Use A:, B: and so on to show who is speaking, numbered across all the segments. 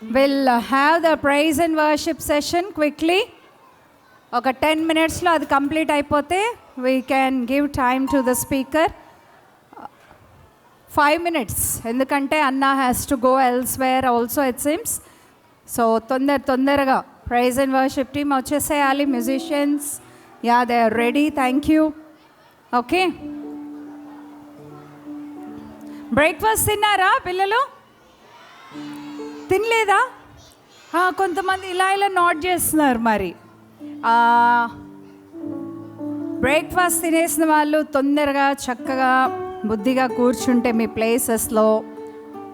A: We'll have the praise and worship session quickly. ఒక 10 minutesలో అది complete అయిపోతే we can give time to the speaker. 5 minutes ఎందుకంటే అన్నా has to go elsewhere also it seems. So తొందరగా praise and worship team వచ్చేసేయాలి. Musicians they are ready. Thank you. Okay, breakfast తిన్నారా పిల్లలు? తినలేదా? కొంతమంది ఇలా నోట్ చేస్తున్నారు. మరి బ్రేక్ఫాస్ట్ తినేసిన వాళ్ళు తొందరగా చక్కగా బుద్ధిగా కూర్చుంటే మీ ప్లేసెస్లో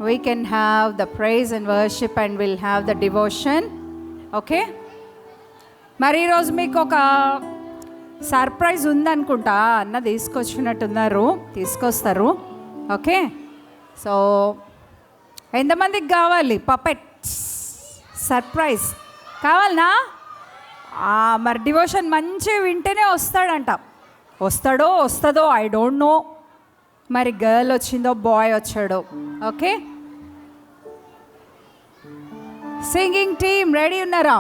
A: we can have the praise and worship and will have the devotion. Okay, మరి ఈరోజు మీకు ఒక సర్ప్రైజ్ ఉందనుకుంటా. అన్న తీసుకొస్తారు. ఓకే, సో ఎంతమందికి కావాలి పపెట్స్? సర్ప్రైజ్ కావాలనా? మరి డివోషన్ మంచిగా వింటేనే వస్తుందో ఐ డోంట్ నో. మరి గర్ల్ వచ్చిందో బాయ్ వచ్చాడో. ఓకే, సింగింగ్ టీమ్ రెడీ ఉన్నారా?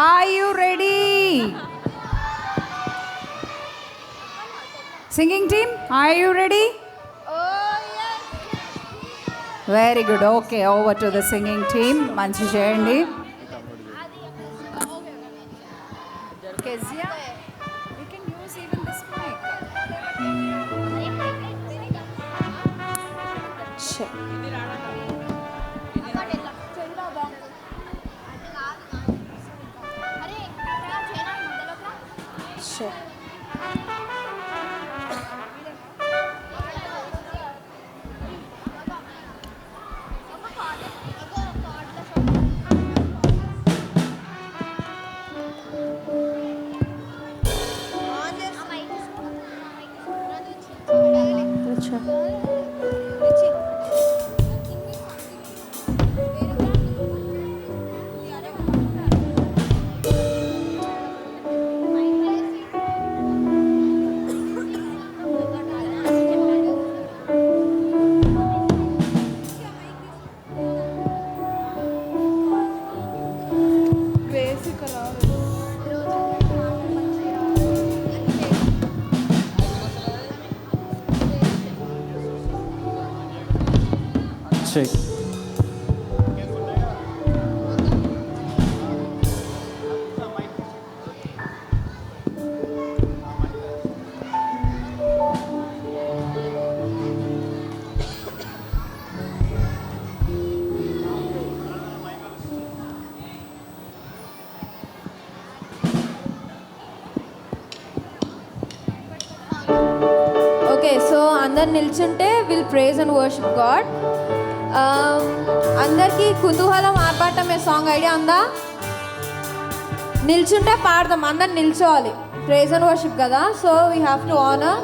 A: Are you ready? Singing team are you ready? Very good. Okay, over to the singing team. మంచి చేయండి.
B: సో అందరు నిల్చుంటే will praise and worship God. అందరికీ కుతూహలం ఆర్భాటమే సాంగ్ ఐడియా ఉందా? నిల్చుంటే పాడదాం. అందరు నిల్చోవాలి. ప్రేజ్ అండ్ వర్షిప్ కదా, so we have to honour.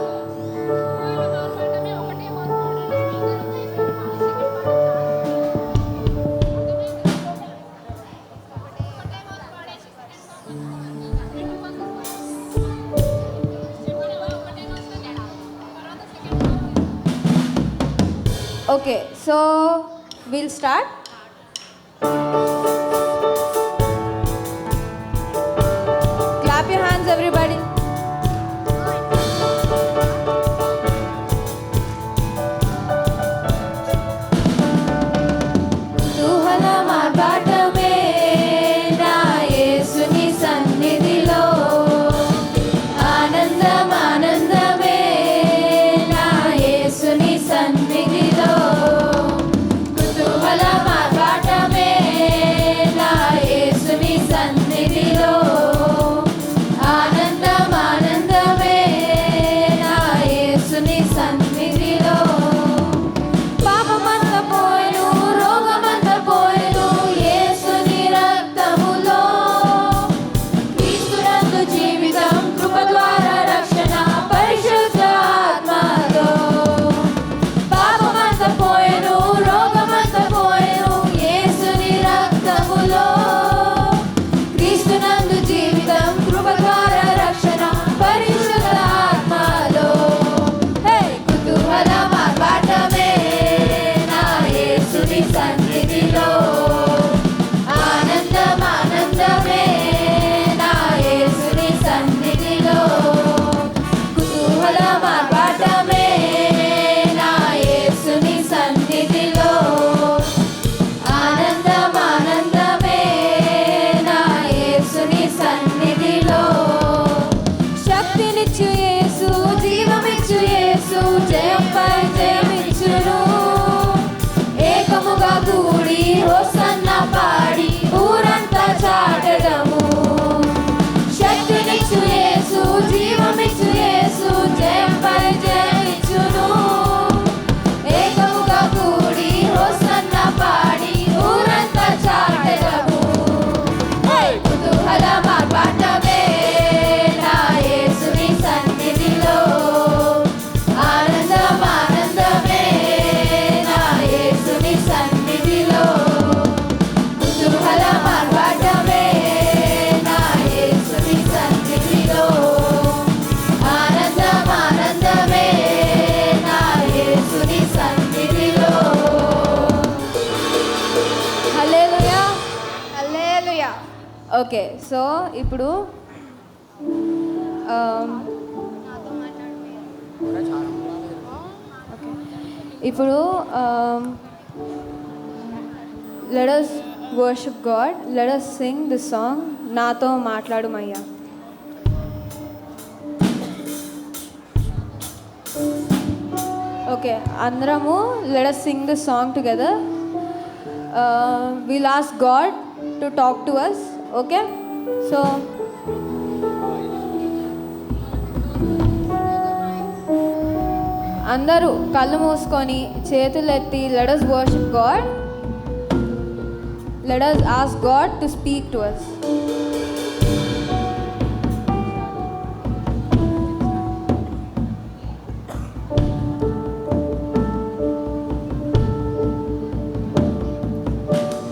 B: Okay, so we'll start. Clap your hands, everybody.
C: కుతూహలం ఆర్భాటమే
B: సన్నిధిలో ఆనందం ఆనందమే నా యేసుని సన్నిధిలో కుతూహలం ఆర్భాటమే నా యేసుని సన్నిధిలో ఆనందం ఆనందమే నా యేసుని సన్నిధిలో శక్తినిచ్చు యేసు జీవమిచ్చు యేసు జయంపై జయమిచ్చును ఏకముగా కూడి హోసన్న పాడి ఊరంతా చాటెదము శక్తినిచ్చు యేసు జీవమిచ్చు యేసు జయంపై జయమిచ్చును ఏకముగా కూడి హోసన్న పాడి ఊరంతా చాటెదము కుతూహలం ఆర్భాటమే నా యేసుని సన్నిధిలో ఆనందం ఆనందమే నా యేసుని సన్నిధిలో కుతూహలం ఆర్భాటమే నా యేసుని సన్నిధిలో ఆనందం ఆనందమే నా యేసుని సన్నిధిలో హల్లెలూయా
A: హల్లెలూయా.
B: ఓకే సో ఇప్పుడు ఇప్పుడు let us worship God, let us sing the song నాతో మాట్లాడుమయ్యా. ఓకే అందరము let us sing the song together. We'll ask God to talk to us. Okay, so అందరూ కళ్ళు మూసుకొని చేతులు ఎత్తి let us worship God. Let us ask God to speak to us.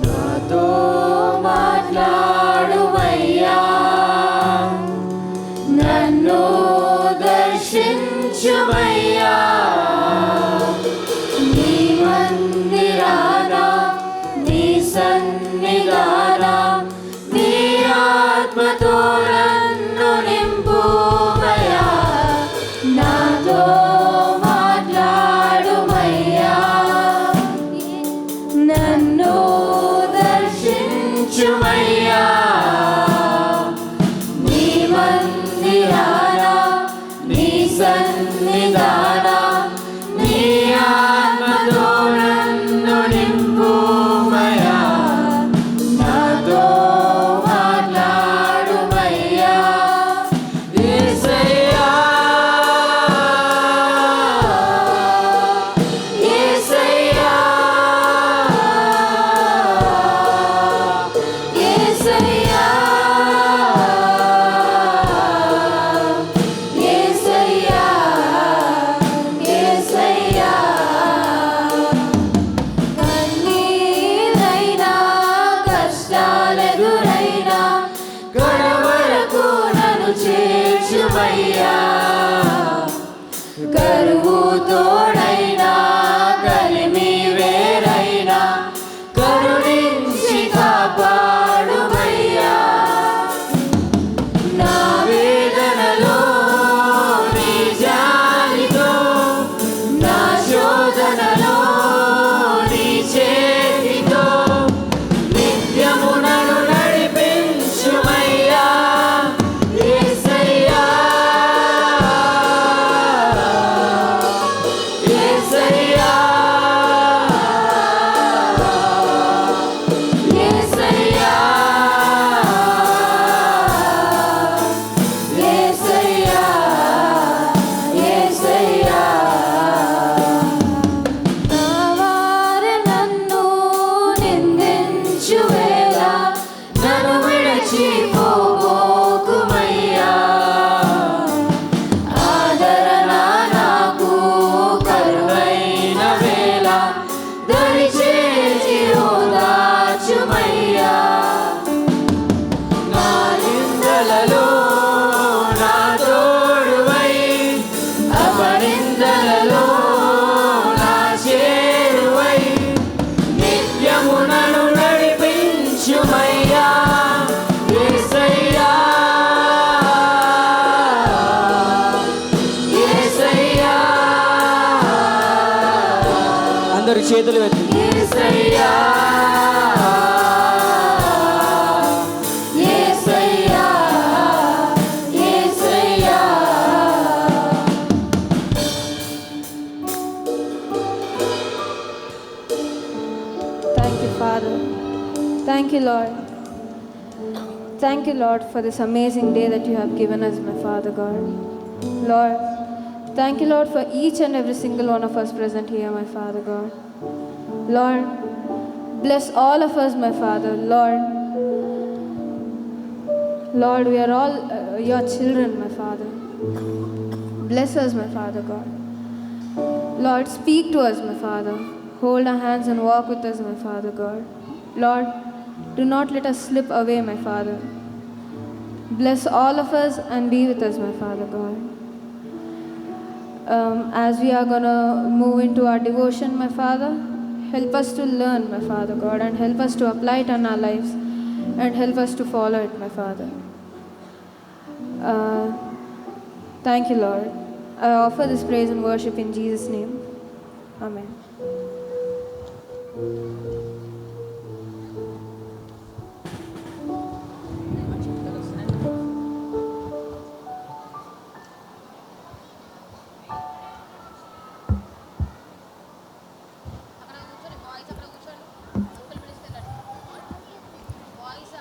C: నాతో మాట్లాడుమయ్యా నన్ను దర్శించుమయ్యా నీ మందిరాన నీ సన్నిధాన నీ ఆత్మతో నన్ను నింపుమయ్యా నాతో మాట్లాడుమయ్యా నన్ను దర్శించుమయ్యా నీ మందిరాన నీ సన్నిధాన నీ ఆత్మతో నన్ను నింపుమయ్యా నాతో మాట్లాడుమయ్యా యేసయ్యా యేసయ్యా యేసయ్యా
D: చేతులు ఎత్తి.
C: యేసయ్యా యేసయ్యా యేసయ్యా.
B: Thank you, Father. Thank you, Lord. Thank you, Lord, for this amazing day that you have given us, my Father God. Lord, thank you, Lord, for each and every single one of us present here, my Father God. Lord, bless all of us, my Father. Lord, we are all your children, my Father. Bless us, my Father God. Lord, speak to us, my Father. Hold our hands and walk with us, my Father God. Lord, do not let us slip away, my Father. Bless all of us and be with us, my Father God. As we are going to move into our devotion, my Father, help us to learn, my Father God, and help us to apply it in our lives and help us to follow it, my Father. Thank you, Lord. I offer this praise and worship in Jesus' name. Amen.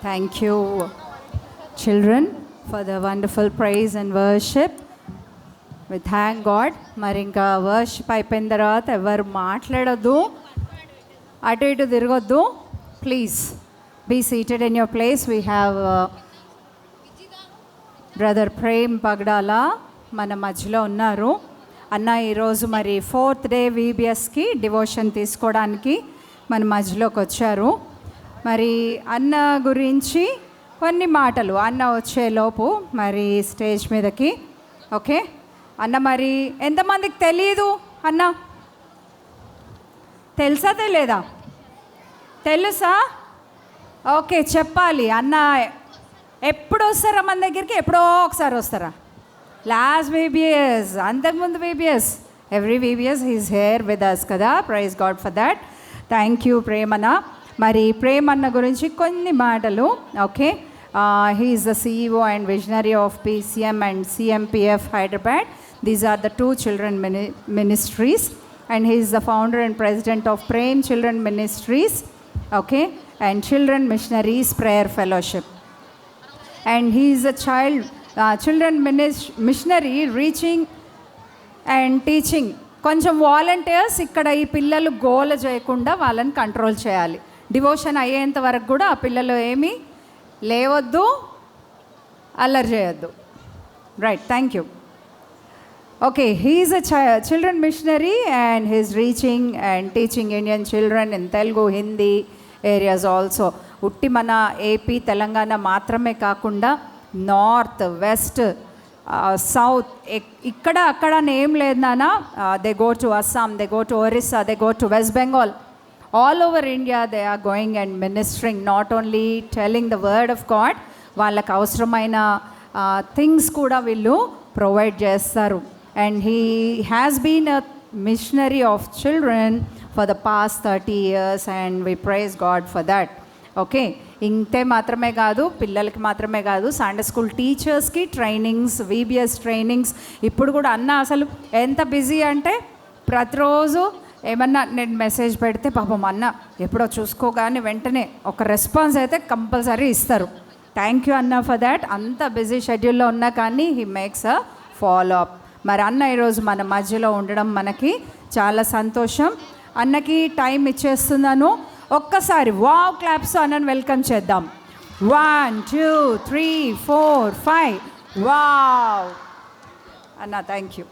A: Thank you, children, for the wonderful praise and worship. We thank God. మరి ఇంకా worship అయిపోయిన తర్వాత ఎవరు మాట్లాడొద్దు, అటు ఇటు తిరగొద్దు. Please be seated in your place. We have brother Prem Pagadala మన మధ్యలో ఉన్నారు. అన్న ఈరోజు మరి 4th డే VBSకి డివోషన్ తీసుకోవడానికి మన మధ్యలోకి వచ్చారు. మరి అన్న గురించి కొన్ని మాటలు అన్న వచ్చేలోపు మరి స్టేజ్ మీదకి. ఓకే అన్న, మరి ఎంతమందికి తెలియదు అన్న? తెలుసా తెలియదా? తెలుసా? ఓకే చెప్పాలి. అన్న ఎప్పుడు వస్తారా మన దగ్గరికి? ఎప్పుడో ఒకసారి వస్తారా? లాస్ట్ VBS, అంతకుముందు VBS, every VBS he's here with us కదా. Praise God for that. Thank you ప్రేమన్న. మరి ప్రేమన్న గురించి కొన్ని మాటలు. Okay, he is the CEO and visionary of PCM and CMPF Hyderabad. These are the 2 children ministries, and he is the founder and president of Prem Children Ministries, okay, and Children Missionaries Prayer Fellowship. And he is a children missionary reaching and teaching. కొంచెం volunteers ఇక్కడ ఈ పిల్లలు గోల చేయకుండా వాళ్ళని control చేయాలి. Devotion అయ్యేంత వరకు కూడా ఆ పిల్లలు ఏమీ లేవద్దు, అల్లరి చేయొద్దు. Right, thank you. Okay, he is a children missionary and he is reaching and teaching Indian children in Telugu, Hindi areas also. ఉట్టి మన ఏపీ తెలంగాణ మాత్రమే కాకుండా నార్త్, వెస్ట్, సౌత్, ఇక్కడ అక్కడ ఏం లేదు నాన్న. They go to Assam, they go to Orissa, they go to west Bengal. All over India they are going and ministering, not only telling the word of God, వాళ్ళకి అవసరమైన థింగ్స్ కూడా వీళ్ళు ప్రొవైడ్ చేస్తారు. And he has been a missionary of children for the past 30 years and we praise God for that. Okay, ఇంతే మాత్రమే కాదు, పిల్లలకి మాత్రమే కాదు, సండే స్కూల్ టీచర్స్కి ట్రైనింగ్స్, VBS ట్రైనింగ్స్. ఇప్పుడు కూడా అన్న అసలు ఎంత బిజీ అంటే ప్రతిరోజు ఏమన్నా నేను మెసేజ్ పెడితే పాపం అన్న ఎప్పుడో చూసుకోగానే వెంటనే ఒక రెస్పాన్స్ అయితే కంపల్సరీ ఇస్తారు. థ్యాంక్ యూ అన్న ఫర్ దాట్. అంత బిజీ షెడ్యూల్లో ఉన్నా కానీ he makes a follow up. మరి అన్న ఈరోజు మన మధ్యలో ఉండడం మనకి చాలా సంతోషం. అన్నకి టైం ఇచ్చేస్తున్నాను. ఒక్కసారి వావ్ క్లాప్స్ అన్నను వెల్కమ్ చేద్దాం. 1 2 3 4 5 వావ్ అన్న, thank you.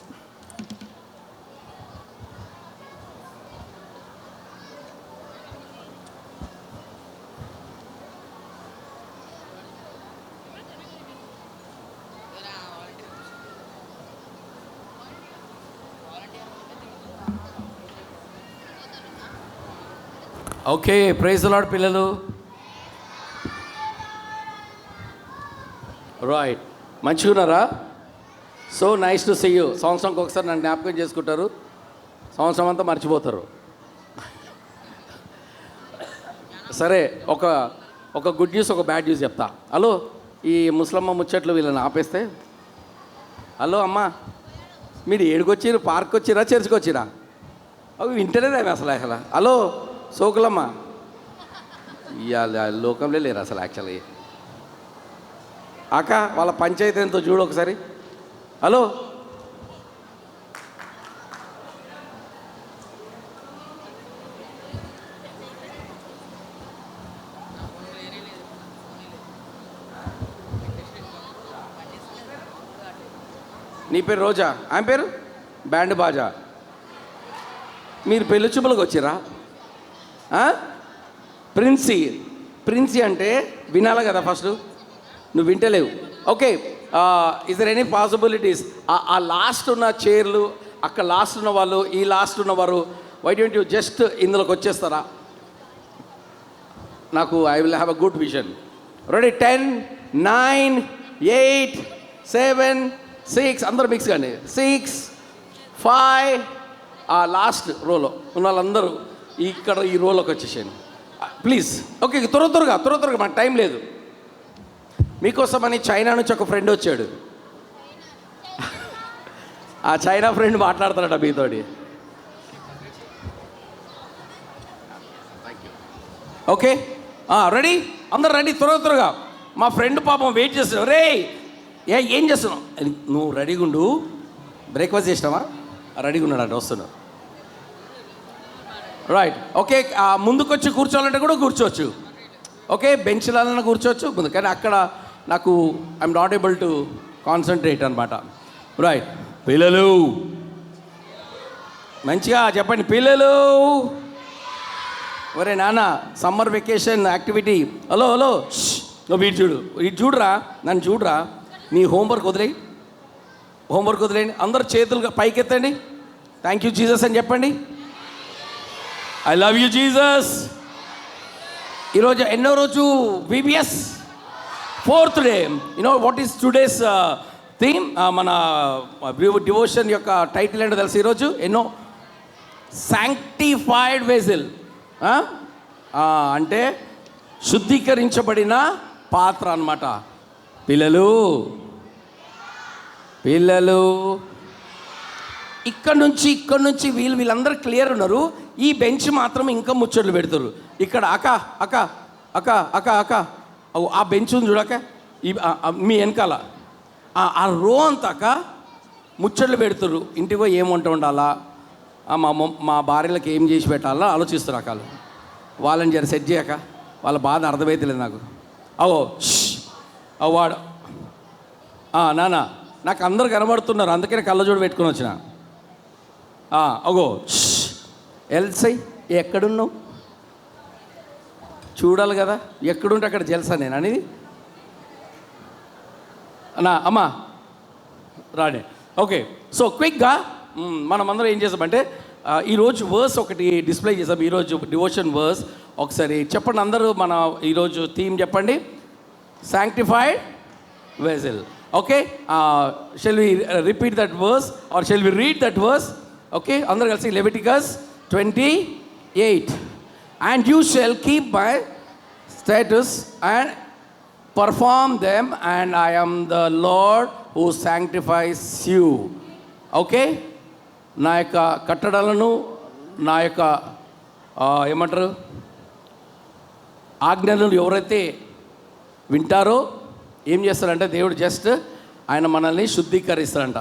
D: Okay, praise the Lord పిల్లలు. రైట్, మంచిగా ఉన్నారా? So nice to see you. సంవత్సరంకి ఒకసారి నన్ను జ్ఞాపకం చేసుకుంటారు, సంవత్సరం అంతా మర్చిపోతారు. సరే, ఒక గుడ్ న్యూస్, ఒక బ్యాడ్ న్యూస్ చెప్తా. హలో, ఈ ముసలమ్మ ముచ్చట్లు వీళ్ళని ఆపేస్తే. హలో అమ్మ, మీరు ఏడుకొచ్చిరు? పార్క్ వచ్చిరా, చర్చికి వచ్చిరా? అవి వింటలేదేమి అసలు. హలో సోకులమ్మ, ఇవాళ లోకంలో లేరు అసలు యాక్చువల్గా. అక్క, వాళ్ళ పంచాయతీ ఎంతో చూడు ఒకసారి. హలో, నీ పేరు రోజా, ఆమె పేరు బ్యాండ్ బాజా. మీరు పెళ్లి చూపులకు వచ్చిరా? ప్రిన్సీ అంటే వినాలి కదా ఫస్ట్, నువ్వు వింటలేవు. Okay, is there any possibilities ఆ లాస్ట్ ఉన్న చైర్లు, అక్కడ లాస్ట్ ఉన్న వాళ్ళు, ఈ లాస్ట్ ఉన్నవారు, వై డోంట్ యూ జస్ట్ ఇందులోకి వచ్చేస్తారా? నాకు I will have a good vision. Ready? 10, 9, 8, 7, 6, అందరూ మిక్స్ కానీ 6, 5. ఆ లాస్ట్ రోలో ఉన్న వాళ్ళందరూ ఇక్కడ ఈ రోలోకి వచ్చేసాను ప్లీజ్. ఓకే, త్వరగా మాకు టైం లేదు. మీకోసమని చైనా నుంచి ఒక ఫ్రెండ్ వచ్చాడు. ఆ చైనా ఫ్రెండ్ మాట్లాడతాడట మీతోటి. Okay, ready? అందరు రెడీ? త్వరగా. మా ఫ్రెండ్ పాపం వెయిట్ చేస్తున్నావు. రే ఏం చేస్తున్నావు? నువ్వు రెడీగా ఉండు. బ్రేక్ఫాస్ట్ చేసినావా? రెడీగా ఉన్నాడు, వస్తున్నావు. Right, okay. ముందుకొచ్చి కూర్చోవాలంటే కూడా కూర్చోవచ్చు. ఓకే, బెంచ్లలో కూర్చోవచ్చు ముందు, కానీ అక్కడ నాకు I'm not able to concentrate అనమాట. రైట్, పిల్లలు మంచిగా చెప్పండి. పిల్లలు, ఒరే నాన్న, సమ్మర్ వెకేషన్ యాక్టివిటీ. హలో నువ్వు వీడు చూడురా, నన్ను చూడురా. నీ హోంవర్క్ వదిలేయండి. అందరు చేతులు పైకెత్తండి. థ్యాంక్ యూ జీసస్ అని చెప్పండి. I love you Jesus. ఈరోజు ఎన్నో రోజు? VBS 4th day. You know what is today's theme? మన డివోషన్ యొక్క టైటిల్ ఏంటో తెలుసు ఈరోజు? సాంక్టిఫైడ్ వెజిల్. అంటే శుద్ధీకరించబడిన పాత్ర అన్నమాట. పిల్లలు ఇక్కడ నుంచి వీళ్ళందరూ క్లియర్ ఉన్నారు. ఈ బెంచ్ మాత్రం ఇంకా ముచ్చట్లు పెడతారు. ఇక్కడ అక్క ఆ బెంచ్ ఉంది చూడక, మీ వెనకాల ఆ రో అంతాక ముచ్చట్లు పెడతారు. ఇంటికి పోయి ఏం వంట ఉండాలా, మా భార్యలకు ఏం చేసి పెట్టాలా ఆలోచిస్తారు. అకాలు వాళ్ళని జర సెట్ చేయక, వాళ్ళ బాధ అర్థమవుతలేదు నాకు. వాడు నాన్న, నాకు అందరు కనబడుతున్నారు, అందుకనే కళ్ళజోడు పెట్టుకుని వచ్చిన. ఎల్సై ఎక్కడున్నావు? చూడాలి కదా, ఎక్కడుంటే అక్కడ జల్సా నేను అనేది. అమ్మా రాడే. ఓకే, సో క్విక్గా మనమందరం ఏం చేసామంటే ఈరోజు వర్స్ ఒకటి డిస్ప్లే చేసాం. ఈరోజు డివోషన్ వర్స్ ఒకసారి చెప్పండి అందరూ. మన ఈరోజు థీమ్ చెప్పండి, sanctified vessel. Okay, shall we repeat that verse or shall we read that verse? Okay, andaru kalisi Leviticus 28. And you shall keep my statutes and perform them, and I am the Lord who sanctifies you. Okay, నా యొక్క కట్టడలను, నా యొక్క ఏమంటారు ఆజ్ఞలను ఎవరైతే వింటారో ఏం చేస్తారంటే దేవుడు జస్ట్ ఆయన మనల్ని శుద్ధీకరిస్తారంట.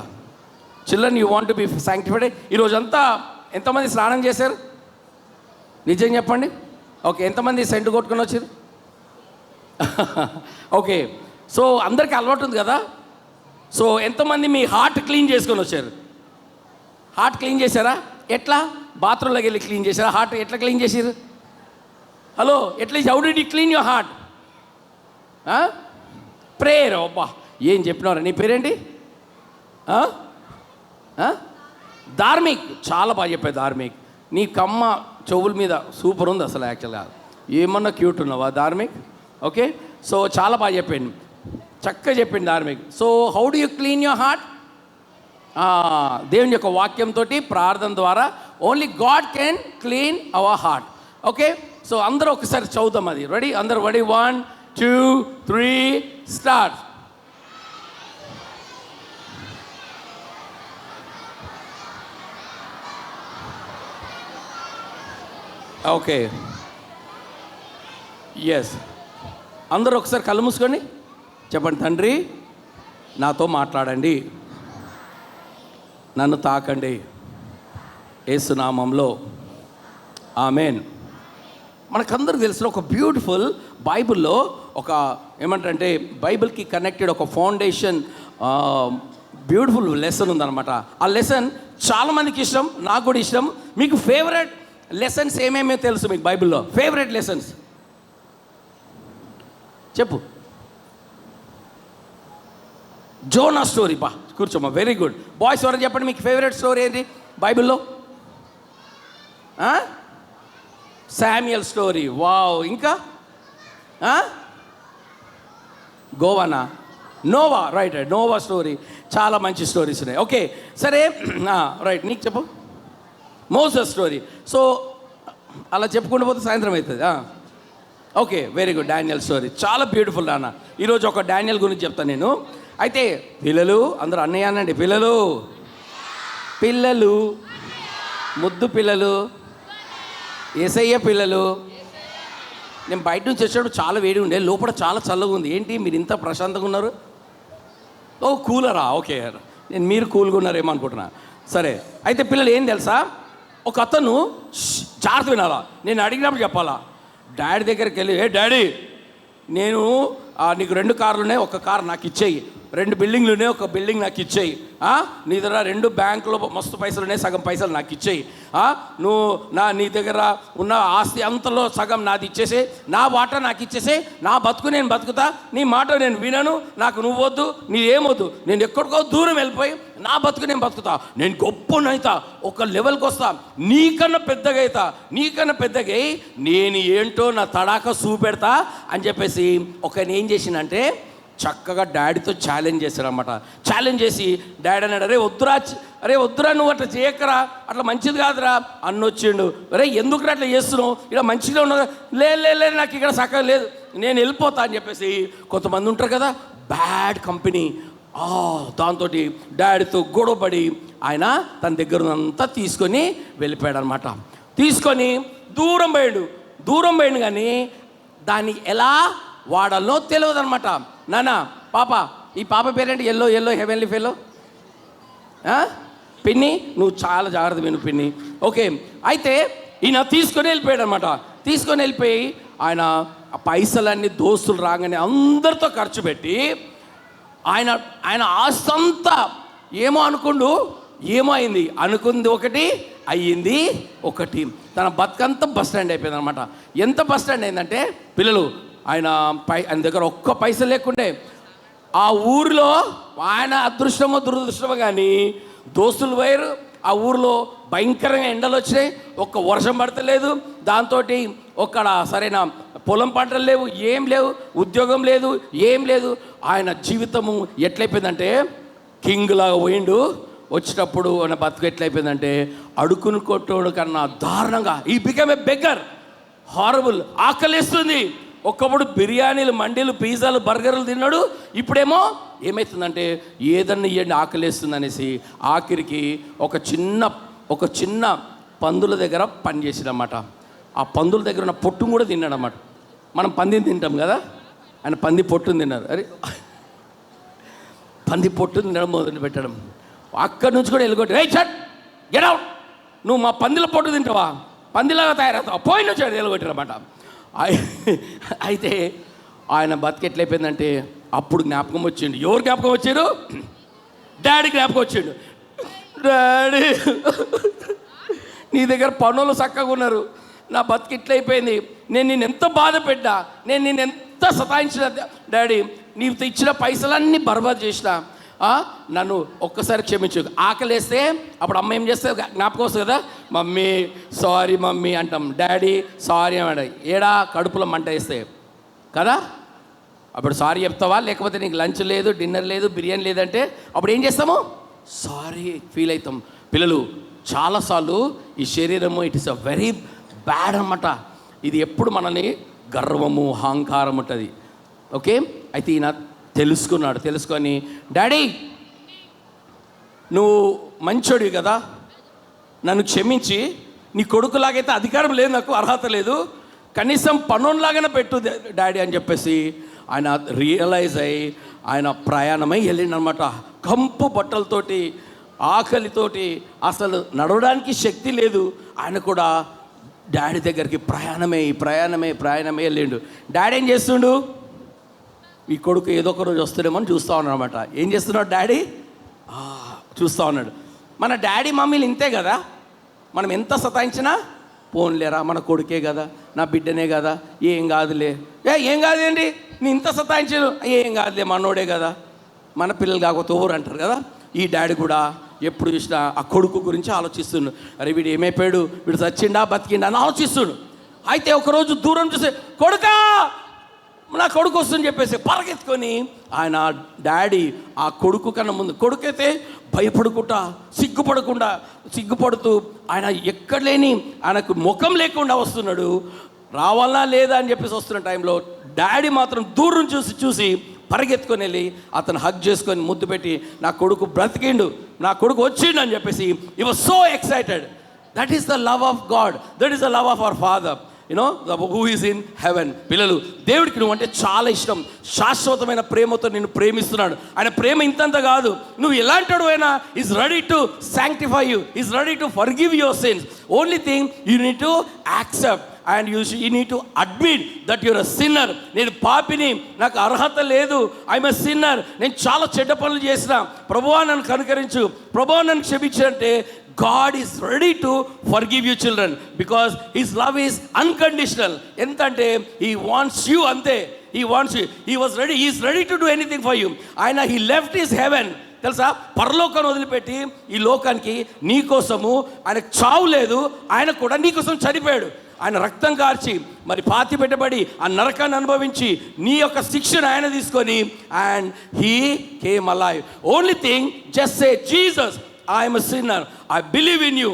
D: Children, you want to be sanctified. ఈరోజంతా ఎంతమంది స్నానం చేశారు? నిజం చెప్పండి. ఓకే, ఎంతమంది సెంటు కొట్టుకొని వచ్చారు? ఓకే, సో అందరికీ అలవాటు ఉంది కదా. సో ఎంతమంది మీ హార్ట్ క్లీన్ చేసుకొని వచ్చారు? హార్ట్ క్లీన్ చేశారా? ఎట్లా? బాత్రూంలోకి వెళ్ళి క్లీన్ చేశారా? హార్ట్ ఎట్లా క్లీన్ చేసారు? హలో, ఎట్లా? How did you clean your heart? Prayer. అబ్బా, ఏం చెప్పినారా? నీ పేరేంటి? ధార్మిక్. చాలా బాగా చెప్పావు ధార్మిక్. నీ కమ్మ చెవుల మీద సూపర్ ఉంది అసలు. యాక్చువల్గా ఏమన్నా క్యూట్ ఉన్నావా ధార్మిక్? ఓకే, సో చాలా బాగా చెప్పాను, చక్కగా చెప్పింది Dharmik. So how do you clean your heart? దేవుని యొక్క వాక్యంతో, ప్రార్థన ద్వారా. Only God can clean our heart. Okay, so అందరూ ఒకసారి చదువుతాం అది. రెడీ? అందరూ రెడీ? 1 2 3 స్టార్ట్. Okay, yes. అందరూ ఒకసారి కళ్ళు మూసుకొని చెప్పండి. తండ్రి, నాతో మాట్లాడండి, నన్ను తాకండి, యేసు నామములో ఆమేన్. మనకందరికి తెలిసిన ఒక బ్యూటిఫుల్ బైబిల్లో ఒక ఏమంటారంటే బైబిల్కి కనెక్టెడ్ ఒక ఫౌండేషన్ బ్యూటిఫుల్ లెసన్ ఉందన్నమాట. ఆ లెసన్ చాలామందికి ఇష్టం, నాకు కూడా ఇష్టం. మీకు ఫేవరెట్ లెసన్స్ ఏమేమో తెలుసు మీకు బైబిల్లో? ఫేవరెట్ లెసన్స్ చెప్పు. జోనా స్టోరీ. బా, కూర్చోమ్మా. Very good. బాయ్స్ ఎవరైనా చెప్పండి, మీకు ఫేవరెట్ స్టోరీ ఏంటి బైబిల్లో? Samuel story. వావ్. ఇంకా గోవానా? నోవా. Right, Noah story. చాలా మంచి స్టోరీస్ ఉన్నాయి. ఓకే, సరే, రైట్. నీకు చెప్పు. Moses story. సో అలా చెప్పుకుంటూ పోతే సాయంత్రం అవుతుంది. Okay, very good. Daniel story చాలా బ్యూటిఫుల్ నాన్న. ఈరోజు ఒక డానియల్ గురించి చెప్తాను నేను. అయితే పిల్లలు అందరూ అన్నయ్య అనండి. పిల్లలు, పిల్లలు, ముద్దు పిల్లలు, యేసయ్య పిల్లలు. నేను బయట నుంచి వచ్చేటప్పుడు చాలా వేడి ఉండే, లోపల చాలా చల్లగా ఉంది. ఏంటి మీరు ఇంత ప్రశాంతంగా ఉన్నారు? ఓ, కూలరా? ఓకే, నేను మీరు కూల్గా ఉన్నారేమో అనుకుంటున్నా. సరే, అయితే పిల్లలు ఏం తెలుసా, ఒక అతను జాగ్రత్త వినాలా, నేను అడిగినప్పుడు చెప్పాలా. డాడీ దగ్గరికి వెళ్ళి, ఏ డాడీ, నేను నీకు 2 కార్లు ఉన్నాయి, ఒక కారు నాకు ఇచ్చేయి. 2 బిల్డింగ్లు ఉన్నాయి, ఒక బిల్డింగ్ నాకు ఇచ్చేయి. నీ దగ్గర 2 బ్యాంకులో మస్తు పైసలు ఉన్నాయి, సగం పైసలు నాకు ఇచ్చేయి. నువ్వు నీ దగ్గర ఉన్న ఆస్తి అంతలో సగం నాది ఇచ్చేసి, నా వాటా నాకు ఇచ్చేసి, నా బతుకు నేను బతుకుతా, నీ మాట నేను వినను, నాకు నువ్వు వద్దు, నీ ఏమొద్దు, నేను ఎక్కడికో దూరం వెళ్ళిపోయి నా బతుకు నేను బతుకుతా, నేను గొప్పనైతా, ఒక లెవెల్కి వస్తా, నీకన్నా పెద్దగా అవుతా, నీకన్నా పెద్దగా అయి నేను ఏంటో నా తడాక చూపెడతా అని చెప్పేసి ఒకని ఏం చేసిందంటే చక్కగా డాడీతో ఛాలెంజ్ చేశారనమాట. ఛాలెంజ్ చేసి డాడీ అన్నాడు, అరే వద్దురా నువ్వు అట్లా చేయకరా, అట్లా మంచిది కాదురా అన్న వచ్చిండు. అరే ఎందుకురా అట్లా చేస్తున్నావు, ఇలా మంచిగా ఉన్నదా? లే నాకు ఇక్కడ సక్కగా లేదు, నేను వెళ్ళిపోతా అని చెప్పేసి కొంతమంది ఉంటారు కదా బ్యాడ్ కంపెనీ, దాంతో డాడీతో గొడవపడి ఆయన తన దగ్గర ఉన్నంతా తీసుకొని వెళ్ళిపోయాడు అనమాట. తీసుకొని దూరం పోయాడు కానీ దాన్ని ఎలా వాడాలో తెలియదు అనమాట. నాన్న, పాప, ఈ పాప పేరేంటి? Yellow heavenly fellow. పిన్ని, నువ్వు చాలా జాగ్రత్త విను పిన్ని. ఓకే, అయితే ఈయన తీసుకొని వెళ్ళిపోయాడు అనమాట. తీసుకొని వెళ్ళిపోయి ఆయన ఆ పైసలన్నీ దోస్తులు రాగానే అందరితో ఖర్చు పెట్టి ఆయన ఆస్తి అంతా ఏమో ఏమో అయింది. అనుకుంది ఒకటి, అయ్యింది ఒకటి. తన బతుకంతా బస్ స్టాండ్ అయిపోయింది అనమాట. ఎంత బస్ స్టాండ్ అయిందంటే పిల్లలు, ఆయన దగ్గర ఒక్క పైసలు లేకుండే. ఆ ఊరిలో ఆయన అదృష్టమో దురదృష్టమో కానీ దోస్తులు పోయారు. ఆ ఊరిలో భయంకరంగా ఎండలు వచ్చినాయి, ఒక్క వర్షం పడతలేదు. దాంతో ఒక్కడ సరైన పొలం పంటలు లేవు, ఏం లేవు, ఉద్యోగం లేదు, ఏం లేదు. ఆయన జీవితము ఎట్లయిపోయిందంటే కింగ్ లాగా పోయిండు. వచ్చేటప్పుడు ఆయన బతుకు ఎట్లయిపోయిందంటే అడుకుని కొట్టోడు కన్నా దారుణంగా ఈ బికమ్ ఏ బెగ్గర్. హారబుల్. ఆకలిస్తుంది. ఒకప్పుడు బిర్యానీలు, మండీలు, పిజ్జాలు, బర్గర్లు తిన్నాడు. ఇప్పుడేమో ఏమవుతుందంటే ఏదన్నా ఇవ్వండి ఆకలిస్తుంది అనేసి ఆఖరికి ఒక చిన్న పందుల దగ్గర పని చేసినమాట. ఆ పందుల దగ్గర ఉన్న పొట్టును కూడా తిన్నాడు అన్నమాట. మనం పందిని తింటాం కదా, ఆయన పంది పొట్టును తిన్నారు. అరే, పంది పొట్టును తినడం మొదలు పెట్టడం. అక్కడి నుంచి కూడా వెళ్ళగొట్టి, రే చట్ గెట్ అవుట్, నువ్వు మా పందిల పొట్టు తింటావా, పందిలాగా తయారవుతావా, పోయిన వచ్చాడు వెళ్ళగొట్టారన్నమాట. అయితే ఆయన బతికి ఎట్లయిపోయిందంటే అప్పుడు జ్ఞాపకం వచ్చిండు. ఎవరు జ్ఞాపకం వచ్చారు? డాడీ జ్ఞాపకం వచ్చిండు. డాడీ, నీ దగ్గర పనులు చక్కగా ఉన్నారు, నా బతికి ఇట్లయిపోయింది, నేను నిన్ను ఎంత బాధ పెట్టా, నేను నిన్ను ఎంత సతాయించిన డాడీ, నీవు ఇచ్చిన పైసలన్నీ బర్బాద్ చేసిన, నన్ను ఒక్కసారి క్షమించు. ఆకలేస్తే అప్పుడు అమ్మ ఏం చేస్తే జ్ఞాపకం వస్తుంది కదా, మమ్మీ సారీ మమ్మీ అంటాం, డాడీ సారీ అన్నాడు. ఏడా కడుపులో మంట వేస్తే కదా అప్పుడు సారీ చెప్తావా? లేకపోతే నీకు లంచ్ లేదు, డిన్నర్ లేదు, బిర్యానీ లేదంటే అప్పుడు ఏం చేస్తాము? సారీ ఫీల్ అవుతాం. పిల్లలు, చాలాసార్లు ఈ శరీరము it is a very bad అన్నమాట. ఇది ఎప్పుడు మనల్ని గర్వము, అహంకారం ఉంటుంది. ఓకే, అయితే ఈయన తెలుసుకొని, డాడీ నువ్వు మంచోడివి కదా, నన్ను క్షమించి, నీ కొడుకులాగైతే అధికారం లేదు, నాకు అర్హత లేదు, కనీసం పనులాగానే పెట్టు డాడీ అని చెప్పేసి ఆయన రియలైజ్ అయ్యి ఆయన ప్రయాణమై వెళ్ళిండనమాట. కంపు బట్టలతోటి, ఆకలితోటి, అసలు నడవడానికి శక్తి లేదు. ఆయన కూడా డాడీ దగ్గరికి ప్రయాణమే వెళ్ళిండు. డాడీ ఏం చేస్తుండు? ఈ కొడుకు ఏదో ఒక రోజు వస్తుండేమో అని చూస్తూ ఉన్నాడు అనమాట. ఏం చేస్తున్నాడు డాడీ? చూస్తూ ఉన్నాడు. మన డాడీ మమ్మీలు ఇంతే కదా, మనం ఎంత సతాయించినా పోన్లేరా మన కొడుకే కదా, నా బిడ్డనే కదా, ఏం కాదులే, ఏం కాదేంటి నీ ఇంత సతాయించను, ఏం కాదులే మనోడే కదా, మన పిల్లలు కాకపోతే ఓవర్ అంటారు కదా. ఈ డాడీ కూడా ఎప్పుడు చూసినా ఆ కొడుకు గురించి ఆలోచిస్తుండు. అరే వీడు ఏమైపోయాడు, వీడు చచ్చిండా బతికిండా అని ఆలోచిస్తుండు. అయితే ఒకరోజు దూరం చూసి, కొడుకా నా కొడుకు వస్తుందని చెప్పేసి పరిగెత్తుకొని ఆయన డాడీ ఆ కొడుకు కన్నా ముందు, కొడుకైతే భయపడకుండా సిగ్గుపడుతూ ఆయన ఎక్కడ లేని ఆయనకు ముఖం లేకుండా వస్తున్నాడు. రావాలా లేదా అని చెప్పేసి వస్తున్న టైంలో డాడీ మాత్రం దూరం చూసి పరిగెత్తుకొని వెళ్ళి అతను హగ్ చేసుకొని ముద్దు పెట్టి, నా కొడుకు బ్రతికిండు, నా కొడుకు వచ్చిండు అని చెప్పేసి he was so excited. That is the love of God. That is the love of our Father. Who is in heaven. పిల్లలు, దేవుడికి నువ్వు అంటే చాలా ఇష్టం. శాశ్వతమైన ప్రేమతో నిన్ను ప్రేమిస్తున్నాడు. ఆయన ప్రేమ ఇంతంత కాదు, నువ్వు ఎలాంటి అయినా is ready to sanctify you, is ready to forgive your sins. Only thing you need to accept and you need to admit that your a sinner. నేను పాపిని, నాకు అర్హత లేదు, ఐఎమ్ ఎ సిన్నర్, నేను చాలా చెడ్డ పనులు చేసిన, ప్రభువా నన్ను కనుకరించు, ప్రభువా నన్ను క్షమించు అంటే God is ready to forgive you children because his love is unconditional. Entante he wants you ante, he wants you, he is ready to do anything for you. He left his heaven, తెలుసా, పరలోకాన్ని వదిలిపెట్టి ఈ లోకానికి నీ కోసము, ఆయనకు చావు లేదు, ఆయన కూడా నీ కోసం చనిపోయాడు. ఆయన రక్తం కార్చి మరి పాతి పెట్టబడి ఆ నరకాన్ని అనుభవించి నీ యొక్క శిక్షను ఆయన తీసుకొని and he came alive. Only thing just say Jesus, I am a sinner, I believe in you,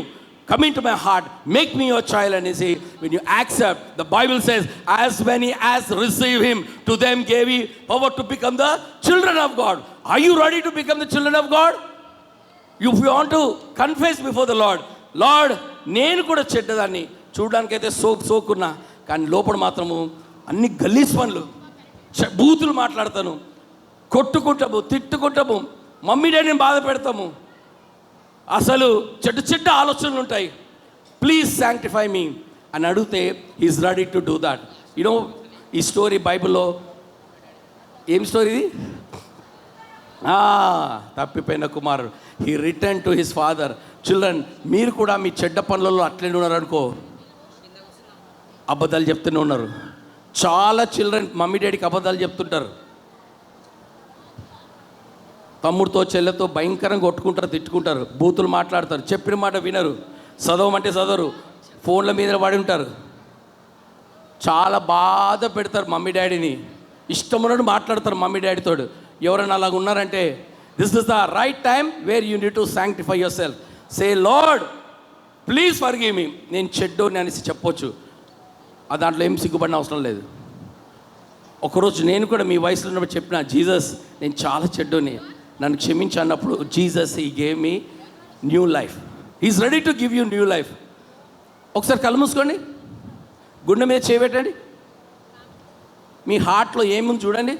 D: come into my heart, make me your child. And you see, when you accept, the Bible says, as many as receive him, to them gave he power to become the children of God. Are you ready to become the children of God? If you want to confess before the Lord, Lord, నేను కూడా చెడ్డదాన్ని, చూడడానికైతే సోకున్నా, కానీ లోపల మాత్రము అన్ని గలీజ్ పనులు, బూతులు మాట్లాడతాను, కొట్టుకుంటాము, తిట్టుకుంటాము, మమ్మీ డాడీని బాధ పెడతాము, అసలు చెడ్డ ఆలోచనలు ఉంటాయి. ప్లీజ్ శాంక్టిఫై మీ అని అడిగితే is ready to do that. ఈ స్టోరీ బైబిల్లో ఏం స్టోరీ ఇది? తప్పిపోయిన కుమారుడు, he return to his father. Children, మీరు కూడా మీ చెడ్డ పనులలో అట్లనే ఉన్నారనుకో, అబద్ధాలు చెప్తూనే ఉన్నారు. చాలా చిల్డ్రన్ మమ్మీ డాడీకి అబద్ధాలు చెప్తుంటారు, తమ్ముడితో చెల్లెతో భయంకరంగా కొట్టుకుంటారు, తిట్టుకుంటారు, బూతులు మాట్లాడతారు, చెప్పిన మాట వినరు, చదవమంటే చదవరు, ఫోన్ల మీద పడి ఉంటారు, చాలా బాధ పెడతారు మమ్మీ డాడీని, ఇష్టమున్నట్టు మాట్లాడతారు మమ్మీ డాడీతో. ఎవరైనా అలాగ ఉన్నారంటే this is the right time where you need to sanctify your self. Say lord please forgive me. నేను చెడ్డోని అనేసి చెప్పొచ్చు, దాంట్లో ఏం సిగ్గుపడిన అవసరం లేదు. ఒకరోజు నేను కూడా మీ వయసులో ఉన్నప్పుడు చెప్పిన, జీసస్ నేను చాలా చెడ్డోని, నన్ను క్షమించి అన్నప్పుడు Jesus he gave me new life. He's ready to give you new life. ఒకసారి కళ్ళు మూసుకోండి, గుండె మీద చేయబెట్టండి, మీ హార్ట్లో ఏముంది చూడండి,